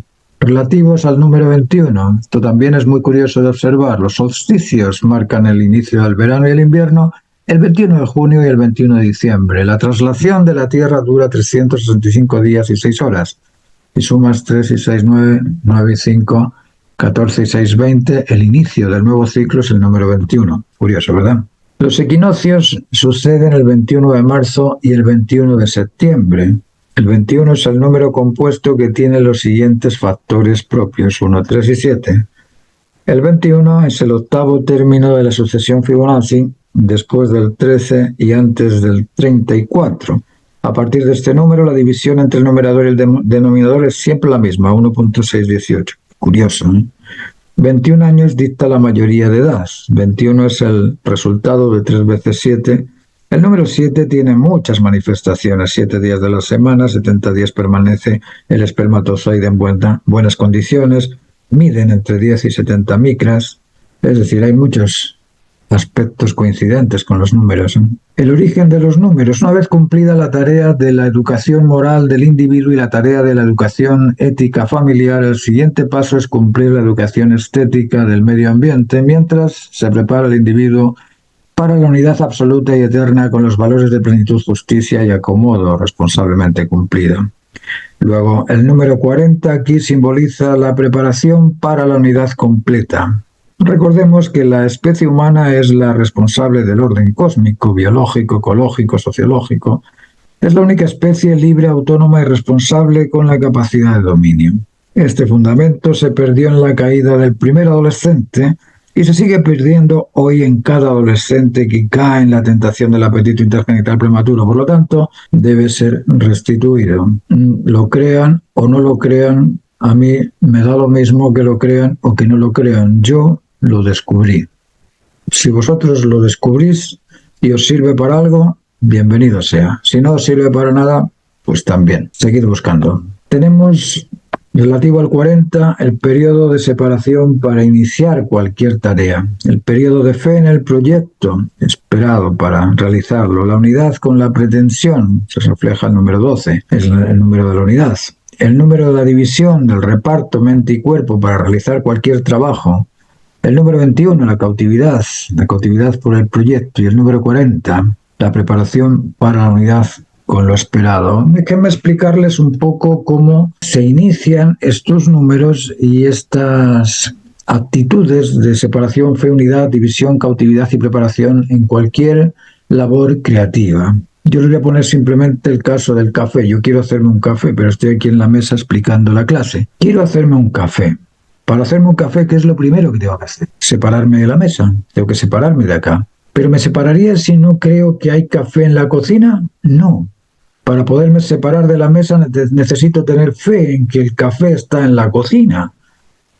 Relativos al número 21, esto también es muy curioso de observar. Los solsticios marcan el inicio del verano y el invierno, el 21 de junio y el 21 de diciembre. La traslación de la Tierra dura 365 días y 6 horas. Y sumas 3 y 6, 9, 9 y 5, 14 y 6, 20. El inicio del nuevo ciclo es el número 21. Curioso, ¿verdad? Los equinoccios suceden el 21 de marzo y el 21 de septiembre. El 21 es el número compuesto que tiene los siguientes factores propios, 1, 3 y 7. El 21 es el octavo término de la sucesión Fibonacci, después del 13 y antes del 34. A partir de este número, la división entre el numerador y el denominador es siempre la misma, 1.618. Curioso, ¿eh? 21 años dicta la mayoría de edad. 21 es el resultado de 3 veces 7. El número 7 tiene muchas manifestaciones. 7 días de la semana, 70 días permanece el espermatozoide en buenas condiciones. Miden entre 10 y 70 micras. Es decir, hay muchos aspectos coincidentes con los números, ¿eh? El origen de los números. Una vez cumplida la tarea de la educación moral del individuo y la tarea de la educación ética familiar, el siguiente paso es cumplir la educación estética del medio ambiente, mientras se prepara el individuo para la unidad absoluta y eterna con los valores de plenitud, justicia y acomodo responsablemente cumplido. Luego, el número 40 aquí simboliza la preparación para la unidad completa. Recordemos que la especie humana es la responsable del orden cósmico, biológico, ecológico, sociológico. Es la única especie libre, autónoma y responsable con la capacidad de dominio. Este fundamento se perdió en la caída del primer adolescente y se sigue perdiendo hoy en cada adolescente que cae en la tentación del apetito intergenital prematuro. Por lo tanto, debe ser restituido. Lo crean o no lo crean, a mí me da lo mismo que lo crean o que no lo crean. Yo lo descubrí. Si vosotros lo descubrís y os sirve para algo, bienvenido sea. Si no os sirve para nada, pues también. Seguid buscando. Tenemos, relativo al 40, el periodo de separación para iniciar cualquier tarea. El periodo de fe en el proyecto esperado para realizarlo. La unidad con la pretensión, se refleja el número 12, es el número de la unidad. El número de la división del reparto mente y cuerpo para realizar cualquier trabajo. El número 21, la cautividad por el proyecto. Y el número 40, la preparación para la unidad con lo esperado. Déjenme explicarles un poco cómo se inician estos números y estas actitudes de separación, fe, unidad, división, cautividad y preparación en cualquier labor creativa. Yo les voy a poner simplemente el caso del café. Yo quiero hacerme un café, pero estoy aquí en la mesa explicando la clase. Quiero hacerme un café. Para hacerme un café, ¿qué es lo primero que tengo que hacer? Separarme de la mesa, tengo que separarme de acá. ¿Pero me separaría si no creo que hay café en la cocina? No. Para poderme separar de la mesa necesito tener fe en que el café está en la cocina.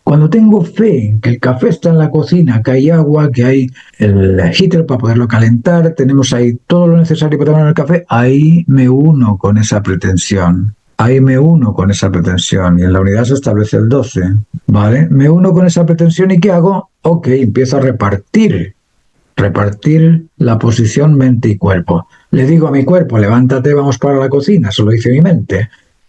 Cuando tengo fe en que el café está en la cocina, que hay agua, que hay el heater para poderlo calentar, tenemos ahí todo lo necesario para tomar el café, ahí me uno con esa pretensión. Ahí me uno con esa pretensión y en la unidad se establece el 12, ¿vale? Me uno con esa pretensión y ¿qué hago? Ok, empiezo a repartir la posición mente y cuerpo. Le digo a mi cuerpo, levántate, vamos para la cocina, eso lo dice mi mente.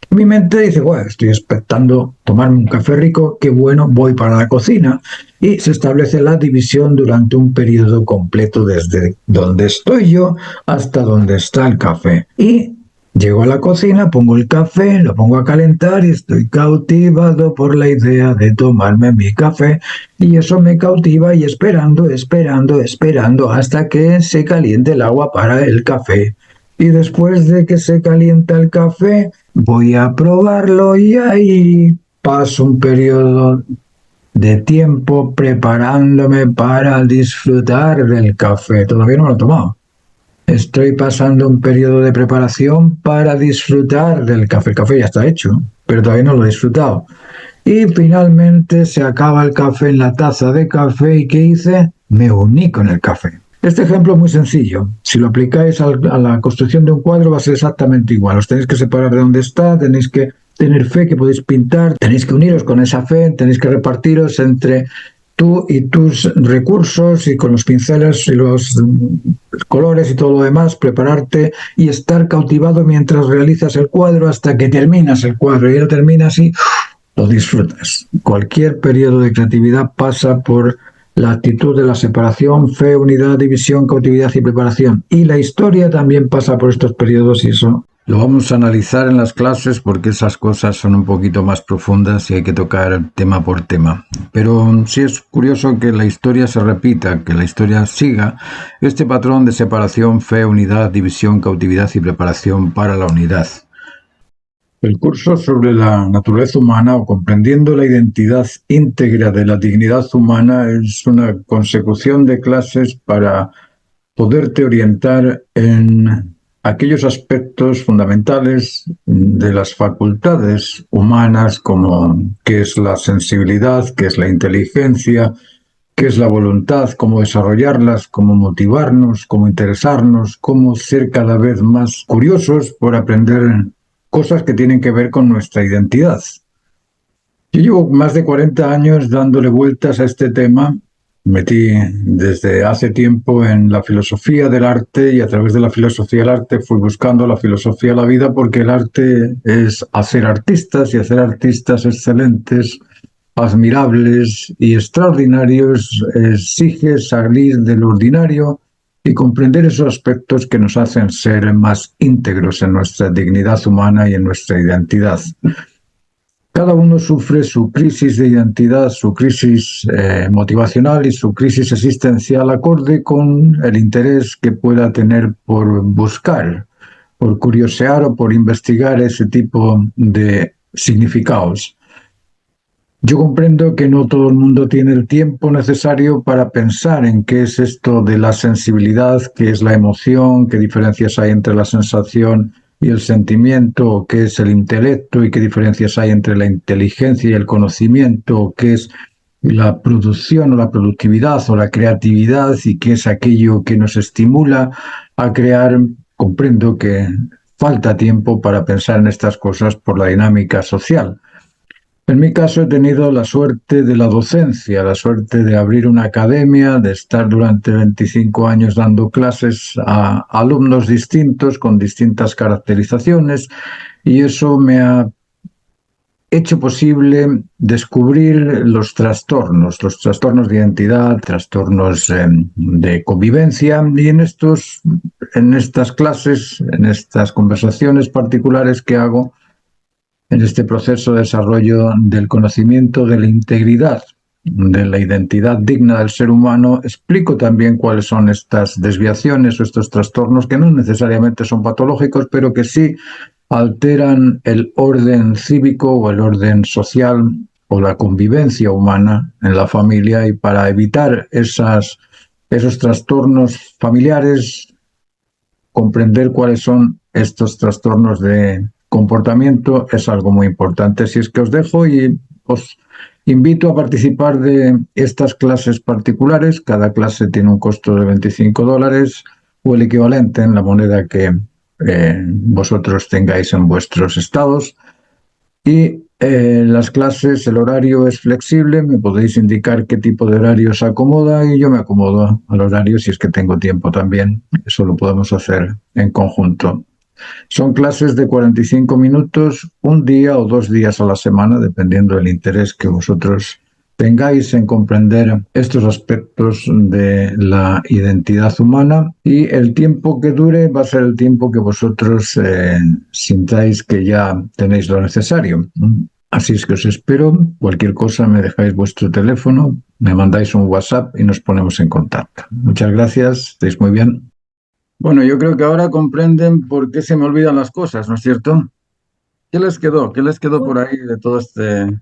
Mi mente dice, bueno, estoy expectando tomarme un café rico, qué bueno, voy para la cocina. Y se establece la división durante un periodo completo desde donde estoy yo hasta donde está el café. Y llego a la cocina, pongo el café, lo pongo a calentar y estoy cautivado por la idea de tomarme mi café. Y eso me cautiva y esperando hasta que se caliente el agua para el café. Y después de que se calienta el café, voy a probarlo y ahí paso un periodo de tiempo preparándome para disfrutar del café. Todavía no lo he tomado. Estoy pasando un periodo de preparación para disfrutar del café. El café ya está hecho, pero todavía no lo he disfrutado. Y finalmente se acaba el café en la taza de café y ¿qué hice? Me uní con el café. Este ejemplo es muy sencillo. Si lo aplicáis a la construcción de un cuadro va a ser exactamente igual. Os tenéis que separar de donde está, tenéis que tener fe que podéis pintar, tenéis que uniros con esa fe, tenéis que repartiros entre tú y tus recursos y con los pinceles y los colores y todo lo demás, prepararte y estar cautivado mientras realizas el cuadro hasta que terminas el cuadro y lo terminas y lo disfrutas. Cualquier periodo de creatividad pasa por la actitud de la separación, fe, unidad, división, cautividad y preparación. Y la historia también pasa por estos periodos y eso lo vamos a analizar en las clases porque esas cosas son un poquito más profundas y hay que tocar tema por tema. Pero sí es curioso que la historia se repita, que la historia siga este patrón de separación, fe, unidad, división, cautividad y preparación para la unidad. El curso sobre la naturaleza humana o comprendiendo la identidad íntegra de la dignidad humana es una consecución de clases para poderte orientar en aquellos aspectos fundamentales de las facultades humanas como qué es la sensibilidad, qué es la inteligencia, qué es la voluntad, cómo desarrollarlas, cómo motivarnos, cómo interesarnos, cómo ser cada vez más curiosos por aprender cosas que tienen que ver con nuestra identidad. Yo llevo más de 40 años dándole vueltas a este tema. Metí desde hace tiempo en la filosofía del arte y a través de la filosofía del arte fui buscando la filosofía de la vida porque el arte es hacer artistas y hacer artistas excelentes, admirables y extraordinarios exige salir del ordinario y comprender esos aspectos que nos hacen ser más íntegros en nuestra dignidad humana y en nuestra identidad. Cada uno sufre su crisis de identidad, su crisis motivacional y su crisis existencial acorde con el interés que pueda tener por buscar, por curiosear o por investigar ese tipo de significados. Yo comprendo que no todo el mundo tiene el tiempo necesario para pensar en qué es esto de la sensibilidad, qué es la emoción, qué diferencias hay entre la sensación y el sentimiento, o qué es el intelecto y qué diferencias hay entre la inteligencia y el conocimiento, o qué es la producción o la productividad o la creatividad y qué es aquello que nos estimula a crear. Comprendo que falta tiempo para pensar en estas cosas por la dinámica social. En mi caso he tenido la suerte de la docencia, la suerte de abrir una academia, de estar durante 25 años dando clases a alumnos distintos con distintas caracterizaciones y eso me ha hecho posible descubrir los trastornos de identidad, trastornos de convivencia y en estas clases, en estas conversaciones particulares que hago, en este proceso de desarrollo del conocimiento de la integridad, de la identidad digna del ser humano, explico también cuáles son estas desviaciones o estos trastornos que no necesariamente son patológicos, pero que sí alteran el orden cívico o el orden social o la convivencia humana en la familia, y para evitar esos trastornos familiares, comprender cuáles son estos trastornos de comportamiento es algo muy importante. Si es que os dejo y os invito a participar de estas clases particulares. Cada clase tiene un costo de $25 o el equivalente en la moneda que vosotros tengáis en vuestros estados. Y las clases, el horario es flexible, me podéis indicar qué tipo de horario os acomoda y yo me acomodo al horario si es que tengo tiempo también. Eso lo podemos hacer en conjunto. Son clases de 45 minutos, un día o 2 días a la semana, dependiendo del interés que vosotros tengáis en comprender estos aspectos de la identidad humana, y el tiempo que dure va a ser el tiempo que vosotros sintáis que ya tenéis lo necesario. Así es que os espero. Cualquier cosa me dejáis vuestro teléfono, me mandáis un WhatsApp y nos ponemos en contacto. Muchas gracias, estáis muy bien. Bueno, yo creo que ahora comprenden por qué se me olvidan las cosas, ¿no es cierto? ¿Qué les quedó? ¿Qué les quedó por ahí de todo este?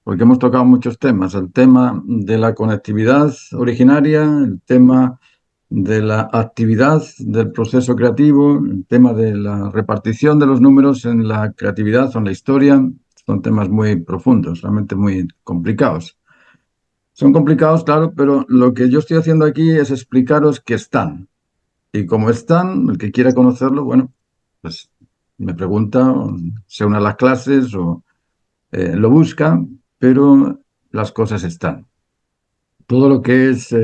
Porque hemos tocado muchos temas. El tema de la conectividad originaria, el tema de la actividad del proceso creativo, el tema de la repartición de los números en la creatividad o en la historia. Son temas muy profundos, realmente muy complicados. Son complicados, claro, pero lo que yo estoy haciendo aquí es explicaros que están. Y como están, el que quiera conocerlo, bueno, pues me pregunta, o se une a las clases o lo busca, pero las cosas están. Todo lo que es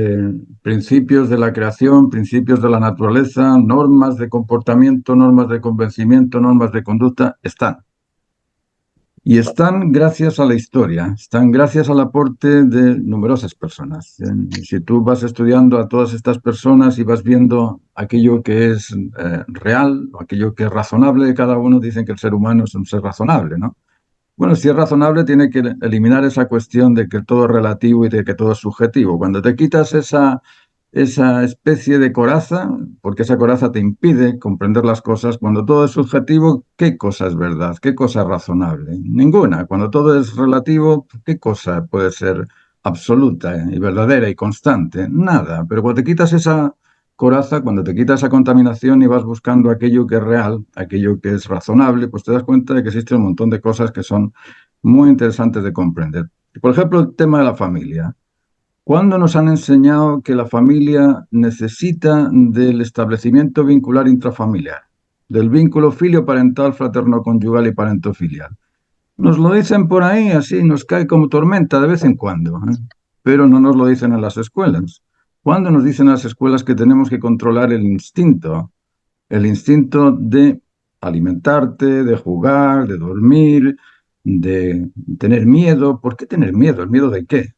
principios de la creación, principios de la naturaleza, normas de comportamiento, normas de convencimiento, normas de conducta, están. Y están gracias a la historia, están gracias al aporte de numerosas personas. Si tú vas estudiando a todas estas personas y vas viendo aquello que es real, o aquello que es razonable de cada uno, dicen que el ser humano es un ser razonable, ¿no? Bueno, si es razonable, tiene que eliminar esa cuestión de que todo es relativo y de que todo es subjetivo. Cuando te quitas esa especie de coraza, porque esa coraza te impide comprender las cosas, cuando todo es subjetivo, ¿qué cosa es verdad? ¿Qué cosa es razonable? Ninguna. Cuando todo es relativo, ¿qué cosa puede ser absoluta y verdadera y constante? Nada. Pero cuando te quitas esa coraza, cuando te quitas esa contaminación y vas buscando aquello que es real, aquello que es razonable, pues te das cuenta de que existe un montón de cosas que son muy interesantes de comprender. Por ejemplo, el tema de la familia. ¿Cuándo nos han enseñado que la familia necesita del establecimiento vincular intrafamiliar, del vínculo filioparental, fraterno-conyugal y parentofilial? Nos lo dicen por ahí, así, nos cae como tormenta de vez en cuando, ¿eh? Pero no nos lo dicen en las escuelas. ¿Cuándo nos dicen en las escuelas que tenemos que controlar el instinto? El instinto de alimentarte, de jugar, de dormir, de tener miedo. ¿Por qué tener miedo? ¿El miedo de qué?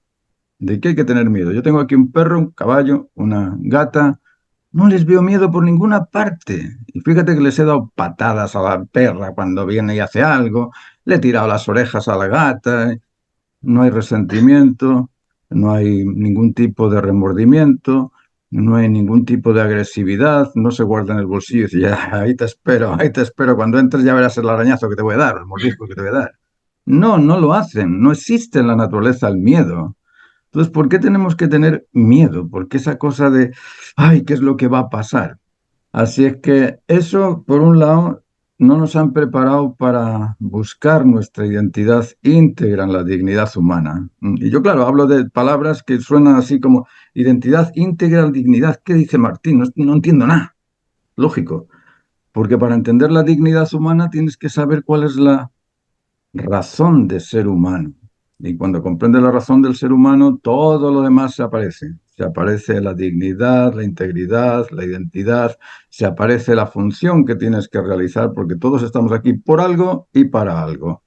¿De qué hay que tener miedo? Yo tengo aquí un perro, un caballo, una gata. No les veo miedo por ninguna parte. Y fíjate que les he dado patadas a la perra cuando viene y hace algo. Le he tirado las orejas a la gata. No hay resentimiento, no hay ningún tipo de remordimiento, no hay ningún tipo de agresividad. No se guarda en el bolsillo y dice, ya, ahí te espero, ahí te espero. Cuando entres ya verás el arañazo que te voy a dar, el mordisco que te voy a dar. No, no lo hacen. No existe en la naturaleza el miedo. Entonces, ¿por qué tenemos que tener miedo? ¿Por qué esa cosa de, ay, qué es lo que va a pasar? Así es que eso, por un lado, no nos han preparado para buscar nuestra identidad íntegra en la dignidad humana. Y yo, claro, hablo de palabras que suenan así como identidad íntegra en dignidad. ¿Qué dice Martín? No, no entiendo nada. Lógico. Porque para entender la dignidad humana tienes que saber cuál es la razón de ser humano. Y cuando comprendes la razón del ser humano, todo lo demás se aparece. Se aparece la dignidad, la integridad, la identidad, se aparece la función que tienes que realizar, porque todos estamos aquí por algo y para algo.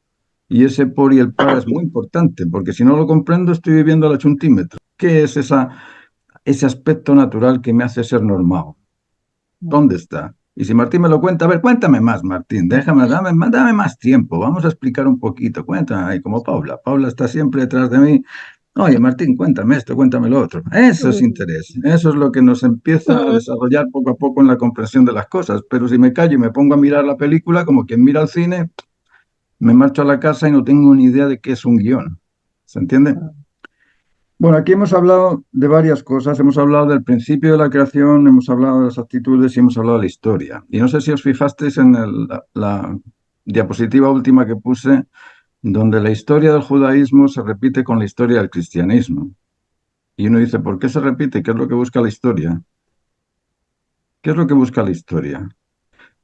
Y ese por y el para es muy importante, porque si no lo comprendo, estoy viviendo al chuntímetro. ¿Qué es ese aspecto natural que me hace ser normal? ¿Dónde está? Y si Martín me lo cuenta, a ver, cuéntame más, Martín, dame más tiempo, vamos a explicar un poquito, cuéntame, ay, como Paula. Paula está siempre detrás de mí. Oye, Martín, cuéntame esto, cuéntame lo otro. Eso es interés, eso es lo que nos empieza a desarrollar poco a poco en la comprensión de las cosas. Pero si me callo y me pongo a mirar la película como quien mira al cine, me marcho a la casa y no tengo ni idea de qué es un guión. ¿Se entiende? Bueno, aquí hemos hablado de varias cosas. Hemos hablado del principio de la creación, hemos hablado de las actitudes y hemos hablado de la historia. Y no sé si os fijasteis en la diapositiva última que puse, donde la historia del judaísmo se repite con la historia del cristianismo. Y uno dice, ¿por qué se repite? ¿Qué es lo que busca la historia? ¿Qué es lo que busca la historia?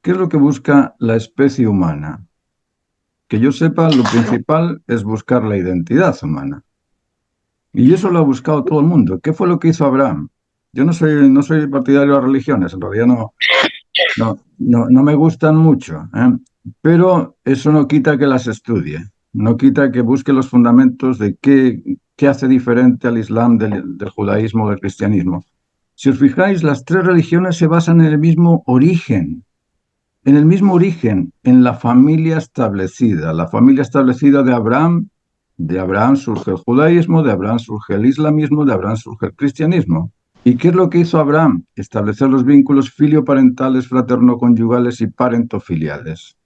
¿Qué es lo que busca la especie humana? Que yo sepa, lo principal es buscar la identidad humana. Y eso lo ha buscado todo el mundo. ¿Qué fue lo que hizo Abraham? Yo no soy partidario de las religiones, en realidad no me gustan mucho, ¿eh? Pero eso no quita que las estudie, no quita que busque los fundamentos de qué hace diferente al Islam del judaísmo, del cristianismo. Si os fijáis, las tres religiones se basan en el mismo origen, en la familia establecida. La familia establecida de Abraham surge el judaísmo, de Abraham surge el islamismo, de Abraham surge el cristianismo. ¿Y qué es lo que hizo Abraham? Establecer los vínculos filioparentales, fraterno-conyugales y parentofiliales.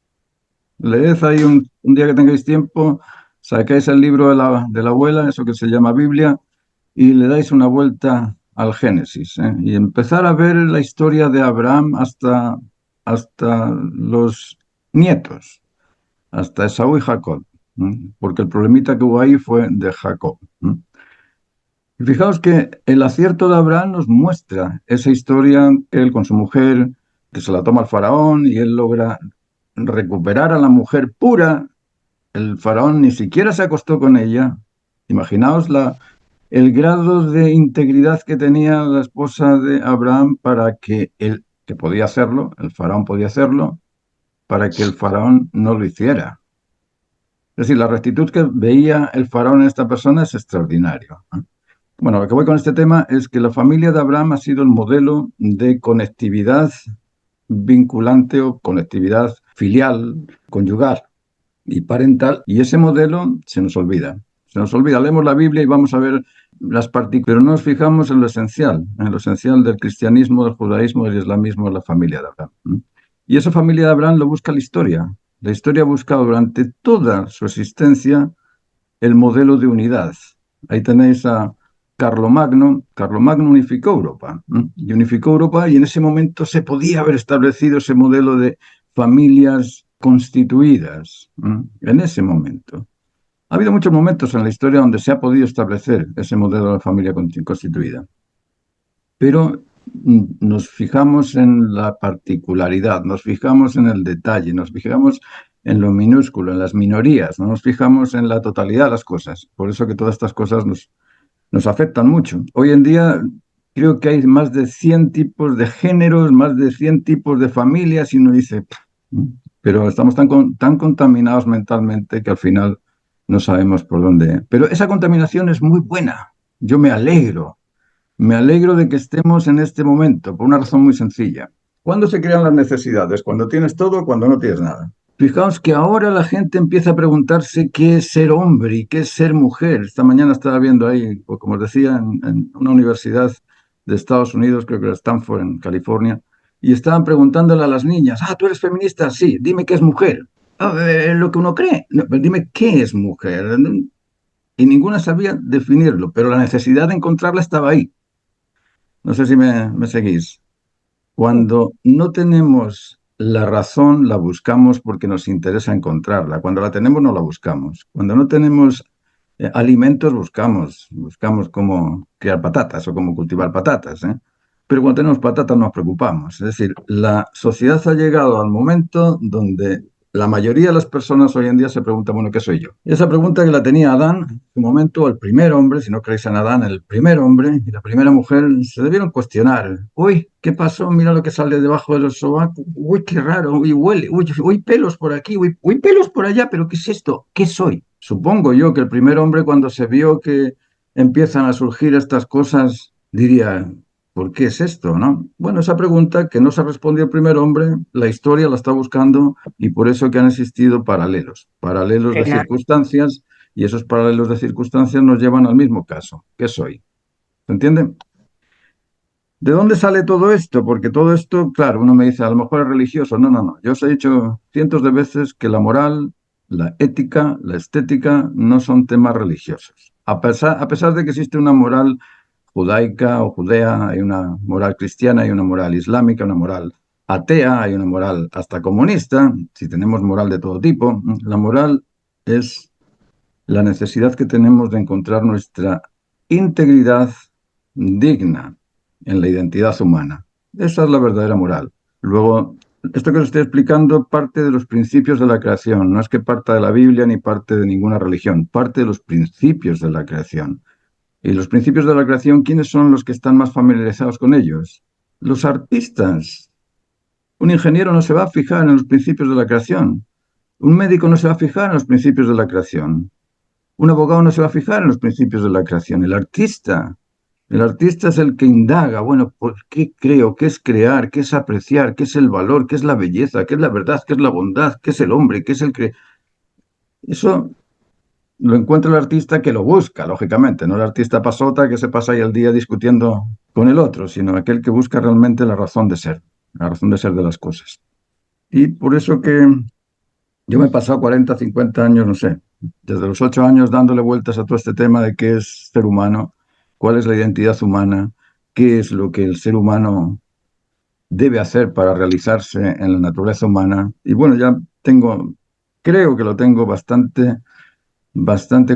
Leed ahí un día que tengáis tiempo, sacáis el libro de la abuela, eso que se llama Biblia, y le dais una vuelta al Génesis, ¿eh? Y empezar a ver la historia de Abraham hasta los nietos, hasta Esaú y Jacob, ¿eh? Porque el problemita que hubo ahí fue de Jacob, ¿eh? Y fijaos que el acierto de Abraham nos muestra esa historia que él con su mujer, que se la toma el faraón y él logra recuperar a la mujer pura. El faraón ni siquiera se acostó con ella. Imaginaos el grado de integridad que tenía la esposa de Abraham para que él, que podía hacerlo, el faraón podía hacerlo, para que el faraón no lo hiciera. Es decir, la rectitud que veía el faraón en esta persona es extraordinario, ¿eh? Bueno, lo que voy con este tema es que la familia de Abraham ha sido el modelo de conectividad vinculante o conectividad filial, conyugal y parental, y ese modelo se nos olvida. Se nos olvida, leemos la Biblia y vamos a ver las partículas, pero no nos fijamos en lo esencial del cristianismo, del judaísmo, del islamismo, de la familia de Abraham. Y esa familia de Abraham lo busca la historia. La historia ha buscado durante toda su existencia el modelo de unidad. Ahí tenéis a Carlomagno. Carlomagno unificó Europa, ¿eh? Y unificó Europa y en ese momento se podía haber establecido ese modelo de familias constituidas, ¿eh? En ese momento. Ha habido muchos momentos en la historia donde se ha podido establecer ese modelo de familia constituida, pero nos fijamos en la particularidad, nos fijamos en el detalle, nos fijamos en lo minúsculo, en las minorías, no nos fijamos en la totalidad de las cosas. Por eso que todas estas cosas nos afectan mucho. Hoy en día creo que hay más de 100 tipos de géneros, más de 100 tipos de familias y uno dice, pero estamos tan contaminados mentalmente que al final no sabemos por dónde. Pero esa contaminación es muy buena. Yo me alegro de que estemos en este momento, por una razón muy sencilla. ¿Cuándo se crean las necesidades? ¿Cuando tienes todo o cuando no tienes nada? Fijaos que ahora la gente empieza a preguntarse qué es ser hombre y qué es ser mujer. Esta mañana estaba viendo ahí, pues como os decía, en una universidad de Estados Unidos, creo que era Stanford, en California, y estaban preguntándole a las niñas, ¿tú eres feminista? Sí, dime qué es mujer. Lo que uno cree. No, pero dime qué es mujer. Y ninguna sabía definirlo, pero la necesidad de encontrarla estaba ahí. No sé si me seguís. Cuando no tenemos la razón, la buscamos porque nos interesa encontrarla. Cuando la tenemos, no la buscamos. Cuando no tenemos alimentos, buscamos cómo criar patatas o cómo cultivar patatas, ¿eh? Pero cuando tenemos patatas nos preocupamos. Es decir, la sociedad ha llegado al momento donde la mayoría de las personas hoy en día se preguntan, bueno, ¿qué soy yo? Y esa pregunta que la tenía Adán, en su momento, el primer hombre, si no creéis en Adán, el primer hombre y la primera mujer, se debieron cuestionar. Uy, ¿qué pasó? Mira lo que sale debajo de los sobacos. Uy, qué raro. Uy, huele. Uy, pelos por aquí. Uy, pelos por allá. ¿Pero qué es esto? ¿Qué soy? Supongo yo que el primer hombre, cuando se vio que empiezan a surgir estas cosas, diría, ¿por qué es esto, no? Bueno, esa pregunta que no se respondió el primer hombre, la historia la está buscando y por eso que han existido paralelos de circunstancias, y esos paralelos de circunstancias nos llevan al mismo caso. ¿Qué soy? ¿Se entiende? ¿De dónde sale todo esto? Porque todo esto, claro, uno me dice, a lo mejor es religioso. No. Yo os he dicho cientos de veces que la moral, la ética, la estética no son temas religiosos. A pesar de que existe una moral judaica o judea, hay una moral cristiana, hay una moral islámica, una moral atea, hay una moral hasta comunista, si tenemos moral de todo tipo. La moral es la necesidad que tenemos de encontrar nuestra integridad digna en la identidad humana. Esa es la verdadera moral. Luego, esto que os estoy explicando parte de los principios de la creación. No es que parta de la Biblia ni parte de ninguna religión, parte de los principios de la creación. Y los principios de la creación, ¿quiénes son los que están más familiarizados con ellos? Los artistas. Un ingeniero no se va a fijar en los principios de la creación. Un médico no se va a fijar en los principios de la creación. Un abogado no se va a fijar en los principios de la creación. El artista es el que indaga, bueno, ¿por qué creo? ¿Qué es crear? ¿Qué es apreciar? ¿Qué es el valor? ¿Qué es la belleza? ¿Qué es la verdad? ¿Qué es la bondad? ¿Qué es el hombre? ¿Qué es el que...? Eso lo encuentra el artista que lo busca, lógicamente, no el artista pasota que se pasa ahí el día discutiendo con el otro, sino aquel que busca realmente la razón de ser de las cosas. Y por eso que yo me he pasado 40, 50 años, no sé, desde los 8 años dándole vueltas a todo este tema de qué es ser humano, cuál es la identidad humana, qué es lo que el ser humano debe hacer para realizarse en la naturaleza humana. Y bueno, creo que lo tengo bastante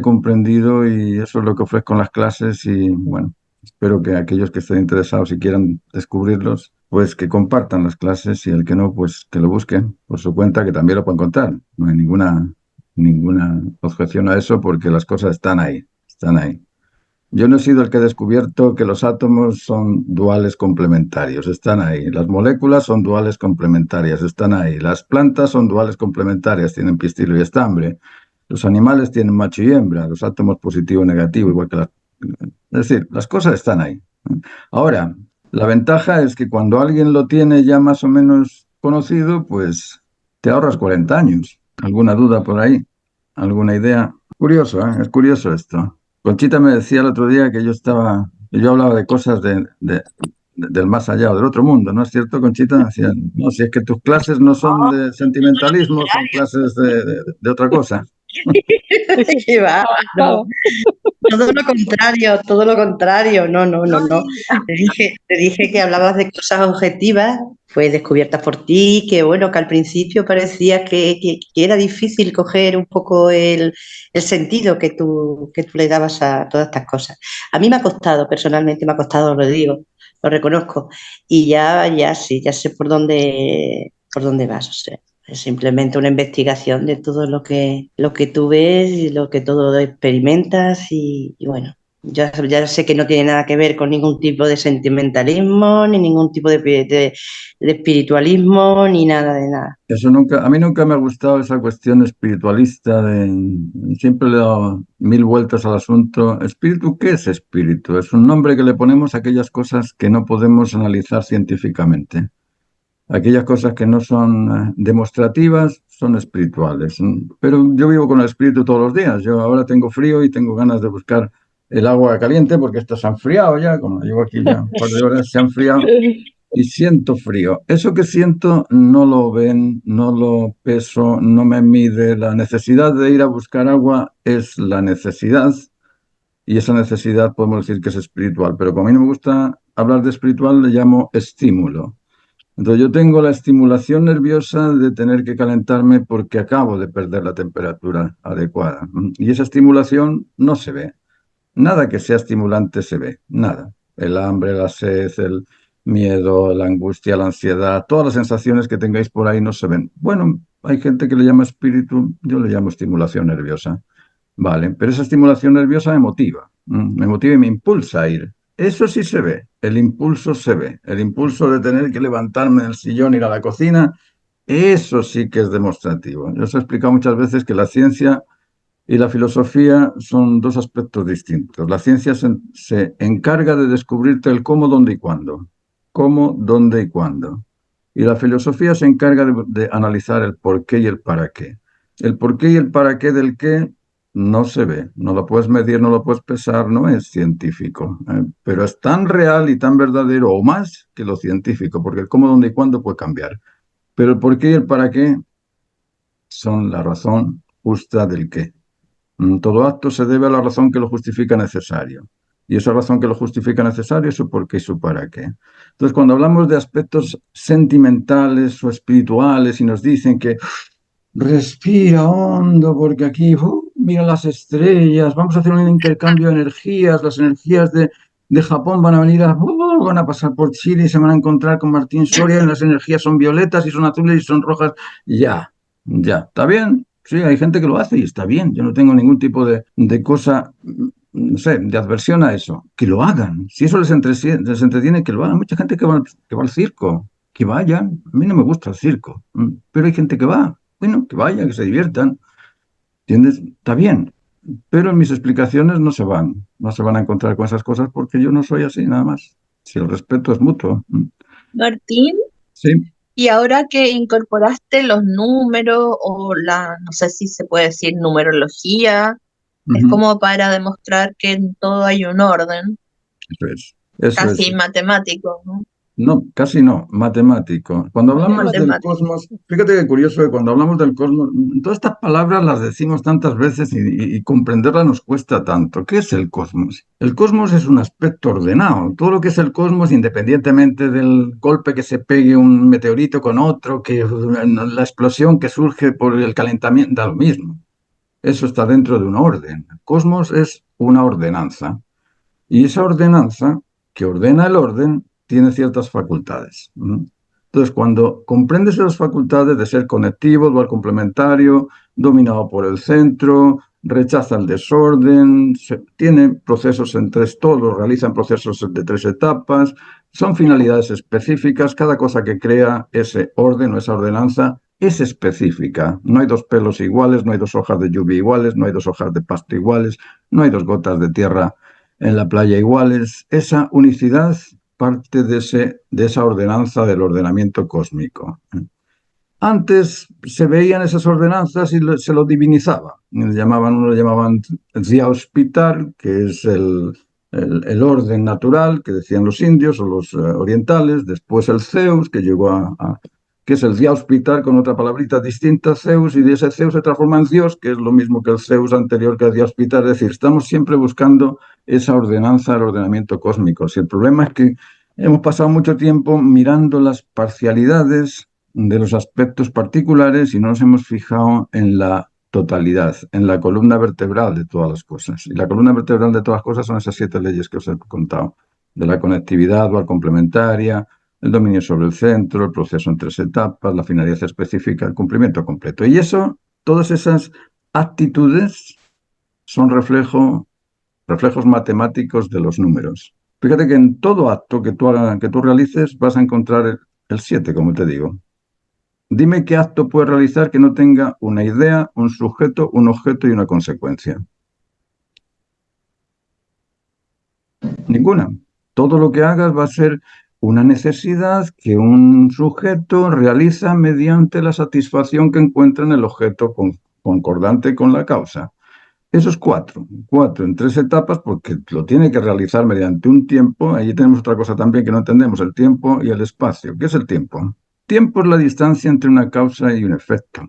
comprendido y eso es lo que ofrezco en las clases y bueno, espero que aquellos que estén interesados y quieran descubrirlos, pues que compartan las clases y el que no, pues que lo busquen por su cuenta, que también lo pueden encontrar. No hay ninguna objeción a eso porque las cosas están ahí, están ahí. Yo no he sido el que ha descubierto que los átomos son duales complementarios, están ahí. Las moléculas son duales complementarias, están ahí. Las plantas son duales complementarias, tienen pistilo y estambre. Los animales tienen macho y hembra, los átomos positivo y negativo, igual que las... Es decir, las cosas están ahí. Ahora, la ventaja es que cuando alguien lo tiene ya más o menos conocido, pues te ahorras 40 años. ¿Alguna duda por ahí? ¿Alguna idea? Curioso, ¿eh? Es curioso esto. Conchita me decía el otro día que yo hablaba de cosas del más allá o del otro mundo, ¿no es cierto, Conchita? Decía, no, si es que tus clases no son de sentimentalismo, son clases de otra cosa. ¿Qué va? No. Todo lo contrario. No. Te dije que hablabas de cosas objetivas, pues descubiertas por ti, que bueno, que al principio parecía que era difícil coger un poco el sentido que tú le dabas a todas estas cosas. A mí me ha costado, personalmente me ha costado, lo digo, lo reconozco, y ya sé por dónde vas, o sea. Es simplemente una investigación de todo lo que tú ves y lo que todo experimentas y bueno, ya sé que no tiene nada que ver con ningún tipo de sentimentalismo, ni ningún tipo de espiritualismo, ni nada de nada. A mí nunca me ha gustado esa cuestión espiritualista siempre le he dado 1000 vueltas al asunto. ¿Espíritu? ¿Qué es espíritu? Es un nombre que le ponemos a aquellas cosas que no podemos analizar científicamente. Aquellas cosas que no son demostrativas son espirituales. Pero yo vivo con el espíritu todos los días. Yo ahora tengo frío y tengo ganas de buscar el agua caliente porque esto se ha enfriado ya. Como llevo aquí ya un par de horas, se ha enfriado y siento frío. Eso que siento no lo ven, no lo peso, no me mide. La necesidad de ir a buscar agua es la necesidad y esa necesidad podemos decir que es espiritual. Pero como a mí no me gusta hablar de espiritual, le llamo estímulo. Entonces yo tengo la estimulación nerviosa de tener que calentarme porque acabo de perder la temperatura adecuada. Y esa estimulación no se ve. Nada que sea estimulante se ve, nada. El hambre, la sed, el miedo, la angustia, la ansiedad, todas las sensaciones que tengáis por ahí no se ven. Bueno, hay gente que le llama espíritu, yo le llamo estimulación nerviosa. Vale, pero esa estimulación nerviosa me motiva y me impulsa a ir. Eso sí se ve, el impulso se ve, el impulso de tener que levantarme del sillón, ir a la cocina, eso sí que es demostrativo. Yo os he explicado muchas veces que la ciencia y la filosofía son dos aspectos distintos. La ciencia se encarga de descubrirte el cómo, dónde y cuándo. Cómo, dónde y cuándo. Y la filosofía se encarga de analizar el por qué y el para qué. El por qué y el para qué del qué no se ve, no lo puedes medir, no lo puedes pesar, no es científico, pero es tan real y tan verdadero o más que lo científico, porque el cómo, dónde y cuándo puede cambiar. Pero el por qué y el para qué son la razón justa del qué. Todo acto se debe a la razón que lo justifica necesario. Y esa razón que lo justifica necesario es su por qué y su para qué. Entonces, cuando hablamos de aspectos sentimentales o espirituales y nos dicen que respira hondo porque aquí, mira las estrellas, vamos a hacer un intercambio de energías, las energías de Japón van a venir van a pasar por Chile y se van a encontrar con Martín Soria y las energías son violetas y son azules y son rojas. Ya, ¿está bien? Sí, hay gente que lo hace y está bien. Yo no tengo ningún tipo de cosa, no sé, de adversión a eso. Que lo hagan. Si eso les entretiene, que lo hagan. Mucha gente que va al circo, que vayan. A mí no me gusta el circo, pero hay gente que va. Bueno, que vayan, que se diviertan. ¿Entiendes? Está bien. Pero en mis explicaciones no se van a encontrar con esas cosas porque yo no soy así, nada más. Si el respeto es mutuo. Martín, Sí. y ahora que incorporaste los números o no sé si se puede decir numerología, es Ujú. como para demostrar que en todo hay un orden, Eso es. Eso es. casi matemático, ¿no? No, casi no, matemático. Cuando hablamos del Matemático. cosmos, fíjate qué curioso que cuando hablamos del cosmos, todas estas palabras las decimos tantas veces y comprenderlas nos cuesta tanto. ¿Qué es el cosmos? El cosmos es un aspecto ordenado. Todo lo que es el cosmos, independientemente del golpe que se pegue un meteorito con otro, que la explosión que surge por el calentamiento, da lo mismo. Eso está dentro de un orden. El cosmos es una ordenanza. Y esa ordenanza, que ordena el orden, tiene ciertas facultades. Entonces, cuando comprendes esas facultades de ser conectivo, dual complementario, dominado por el centro, rechaza el desorden, tiene procesos en tres, todos realizan procesos de tres etapas, son finalidades específicas, cada cosa que crea ese orden o esa ordenanza es específica. No hay dos pelos iguales, no hay dos hojas de lluvia iguales, no hay dos hojas de pasto iguales, no hay dos gotas de tierra en la playa iguales. Esa unicidad parte de esa ordenanza del ordenamiento cósmico. Antes se veían esas ordenanzas y se lo divinizaba. Uno lo llamaban Hospital, que es el orden natural que decían los indios o los orientales. Después el Zeus, que llegó que es el Hospital con otra palabrita distinta, Zeus, y de ese Zeus se transforma en Dios, que es lo mismo que el Zeus anterior que el Hospital. Es decir, estamos siempre buscando esa ordenanza del ordenamiento cósmico. Si el problema es que hemos pasado mucho tiempo mirando las parcialidades de los aspectos particulares y no nos hemos fijado en la totalidad, en la columna vertebral de todas las cosas. Y la columna vertebral de todas las cosas son esas 7 leyes que os he contado, de la conectividad dual complementaria, el dominio sobre el centro, el proceso en 3 etapas, la finalidad específica, el cumplimiento completo. Y eso, todas esas actitudes son reflejos matemáticos de los números. Fíjate que en todo acto que tú realices vas a encontrar el 7, como te digo. Dime qué acto puedes realizar que no tenga una idea, un sujeto, un objeto y una consecuencia. Ninguna. Todo lo que hagas va a ser una necesidad que un sujeto realiza mediante la satisfacción que encuentra en el objeto concordante con la causa. Eso es 4 en 3 etapas porque lo tiene que realizar mediante un tiempo. Allí tenemos otra cosa también que no entendemos, el tiempo y el espacio. ¿Qué es el tiempo? Tiempo es la distancia entre una causa y un efecto.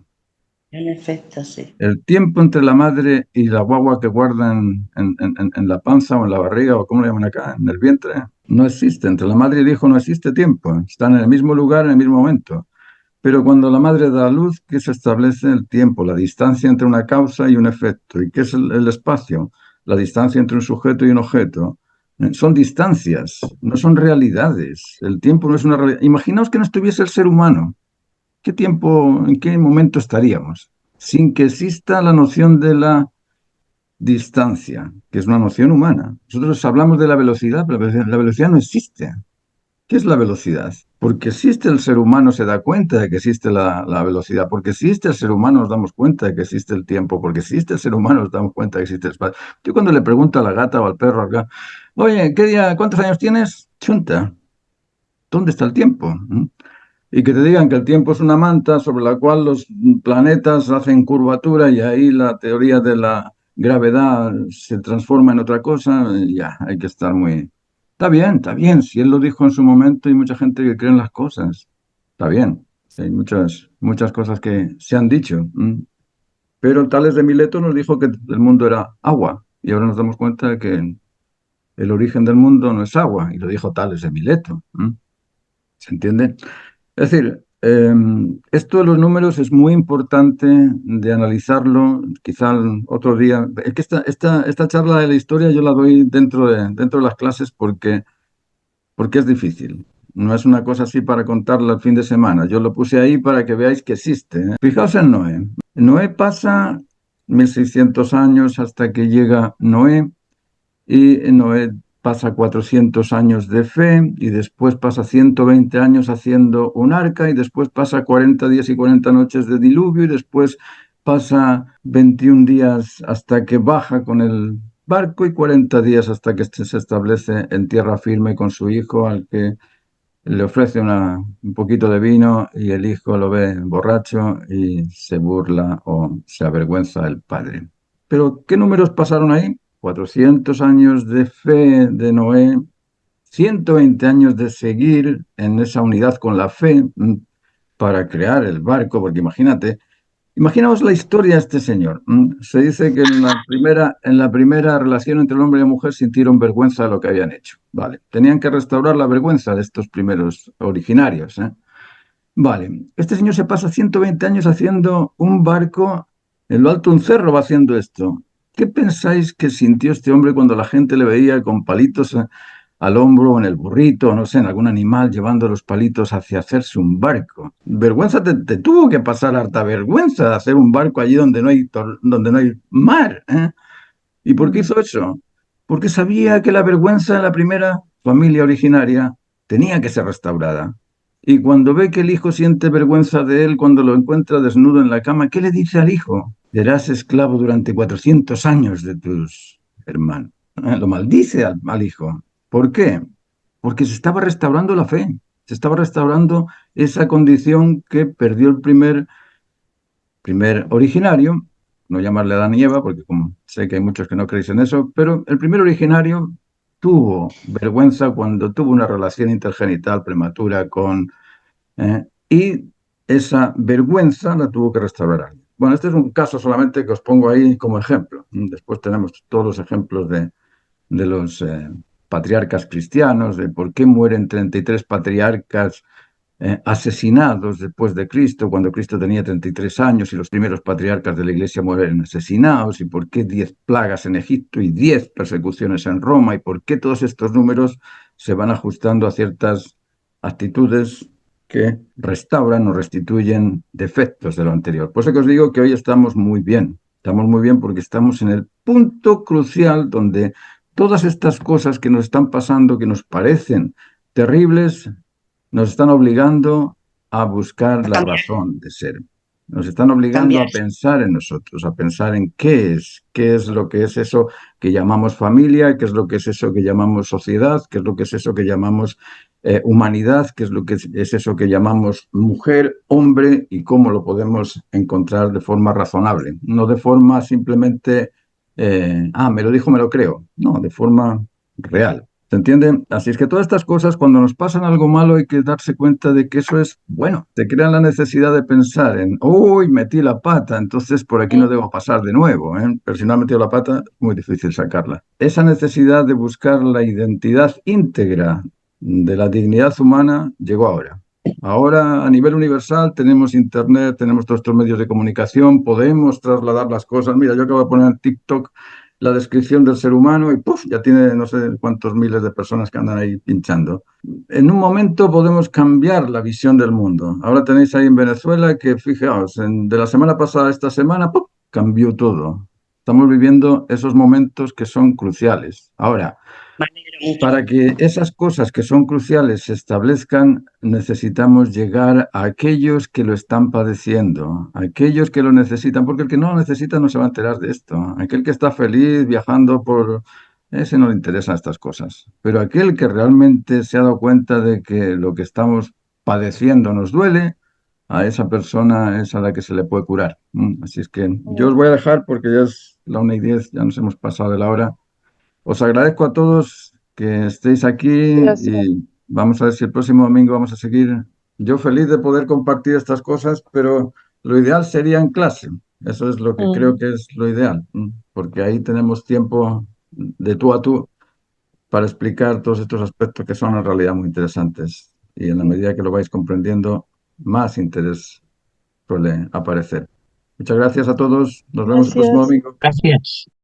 En efecto, sí. El tiempo entre la madre y la guagua que guardan en la panza o en la barriga, o como lo llaman acá, en el vientre, no existe. Entre la madre y el hijo no existe tiempo. Están en el mismo lugar, en el mismo momento. Pero cuando la madre da a luz, ¿qué se establece? El tiempo, la distancia entre una causa y un efecto. ¿Y qué es el espacio? La distancia entre un sujeto y un objeto. Son distancias, no son realidades. El tiempo no es una realidad. Imaginaos que no estuviese el ser humano. ¿Qué tiempo, en qué momento estaríamos? Sin que exista la noción de la distancia, que es una noción humana. Nosotros hablamos de la velocidad, pero la velocidad no existe. ¿Qué es la velocidad? Porque existe el ser humano se da cuenta de que existe la velocidad, porque existe el ser humano nos damos cuenta de que existe el tiempo, porque existe el ser humano nos damos cuenta de que existe el espacio. Yo cuando le pregunto a la gata o al perro acá, oye, ¿cuántos años tienes? Chunta, ¿dónde está el tiempo? Y que te digan que el tiempo es una manta sobre la cual los planetas hacen curvatura y ahí la teoría de la gravedad se transforma en otra cosa, ya, hay que estar muy... Está bien, si él lo dijo en su momento hay mucha gente que cree en las cosas, está bien, hay muchas cosas que se han dicho. Pero Tales de Mileto nos dijo que el mundo era agua, y ahora nos damos cuenta de que el origen del mundo no es agua, y lo dijo Tales de Mileto. ¿Se entiende? Es decir, esto de los números es muy importante de analizarlo, quizá otro día. Es que esta charla de la historia yo la doy dentro de las clases porque es difícil. No es una cosa así para contarla el fin de semana. Yo lo puse ahí para que veáis que existe, ¿eh? Fijaos en Noé. Noé pasa 1600 años hasta que llega Noé, y Noé pasa 400 años de fe, y después pasa 120 años haciendo un arca, y después pasa 40 días y 40 noches de diluvio, y después pasa 21 días hasta que baja con el barco, y 40 días hasta que se establece en tierra firme con su hijo, al que le ofrece un poquito de vino, y el hijo lo ve borracho y se burla o se avergüenza del padre. Pero, ¿qué números pasaron ahí? 400 años de fe de Noé, 120 años de seguir en esa unidad con la fe para crear el barco, porque imaginaos la historia de este señor. Se dice que en la primera relación entre el hombre y la mujer sintieron vergüenza de lo que habían hecho. Vale, tenían que restaurar la vergüenza de estos primeros originarios, ¿eh? Vale, este señor se pasa 120 años haciendo un barco en lo alto de un cerro, va haciendo esto. ¿Qué pensáis que sintió este hombre cuando la gente le veía con palitos al hombro o en el burrito, o no sé, en algún animal, llevando los palitos hacia hacerse un barco? Vergüenza, te tuvo que pasar harta vergüenza de hacer un barco allí donde no hay mar, ¿eh? ¿Y por qué hizo eso? Porque sabía que la vergüenza de la primera familia originaria tenía que ser restaurada. Y cuando ve que el hijo siente vergüenza de él cuando lo encuentra desnudo en la cama, ¿qué le dice al hijo? Serás esclavo durante 400 años de tus hermanos. Lo maldice al hijo. ¿Por qué? Porque se estaba restaurando la fe, se estaba restaurando esa condición que perdió el primer originario, no llamarle Adán y Eva, porque como sé que hay muchos que no creéis en eso, pero el primer originario tuvo vergüenza cuando tuvo una relación intergenital prematura y esa vergüenza la tuvo que restaurar alguien. Bueno, este es un caso solamente que os pongo ahí como ejemplo. Después tenemos todos los ejemplos de los patriarcas cristianos, de por qué mueren 33 patriarcas asesinados después de Cristo, cuando Cristo tenía 33 años y los primeros patriarcas de la Iglesia mueren asesinados, y por qué 10 plagas en Egipto y 10 persecuciones en Roma, y por qué todos estos números se van ajustando a ciertas actitudes que restauran o restituyen defectos de lo anterior. Por eso que os digo que hoy estamos muy bien porque estamos en el punto crucial donde todas estas cosas que nos están pasando, que nos parecen terribles, nos están obligando a buscar la Cambiar, razón de ser. Nos están obligando a cambiar. pensar en nosotros, a pensar en qué es lo que es eso que llamamos familia, qué es lo que es eso que llamamos sociedad, qué es lo que es eso que llamamos humanidad, qué es lo que es eso que llamamos mujer, hombre, y cómo lo podemos encontrar de forma razonable, no de forma simplemente, me lo dijo, me lo creo, no, de forma real. ¿Se entiende? Así es que todas estas cosas, cuando nos pasan algo malo, hay que darse cuenta de que eso es bueno. Te crean la necesidad de pensar en, uy, metí la pata, entonces por aquí no debo pasar de nuevo, ¿eh? Pero si no ha metido la pata, muy difícil sacarla. Esa necesidad de buscar la identidad íntegra de la dignidad humana llegó ahora. Ahora, a nivel universal, tenemos internet, tenemos todos estos medios de comunicación, podemos trasladar las cosas. Mira, yo acabo de poner en TikTok la descripción del ser humano y ¡puf! Ya tiene no sé cuántos miles de personas que andan ahí pinchando. En un momento podemos cambiar la visión del mundo. Ahora tenéis ahí en Venezuela que, fijaos, de la semana pasada a esta semana, ¡puf! Cambió todo. Estamos viviendo esos momentos que son cruciales. Ahora, Me alegro mucho. para que esas cosas que son cruciales se establezcan, necesitamos llegar a aquellos que lo están padeciendo, a aquellos que lo necesitan, porque el que no lo necesita no se va a enterar de esto. Aquel que está feliz viajando ese no le interesan estas cosas. Pero aquel que realmente se ha dado cuenta de que lo que estamos padeciendo nos duele, a esa persona es a la que se le puede curar. Así es que yo os voy a dejar porque ya es la 1:10, ya nos hemos pasado de la hora. Os agradezco a todos que estéis aquí Gracias. y vamos a ver si el próximo domingo vamos a seguir. Yo feliz de poder compartir estas cosas, pero lo ideal sería en clase. Eso es lo que creo que es lo ideal, porque ahí tenemos tiempo de tú a tú para explicar todos estos aspectos que son en realidad muy interesantes. Y en la medida que lo vais comprendiendo, más interés suele aparecer. Muchas gracias a todos. Nos vemos el próximo Gracias. domingo. Gracias.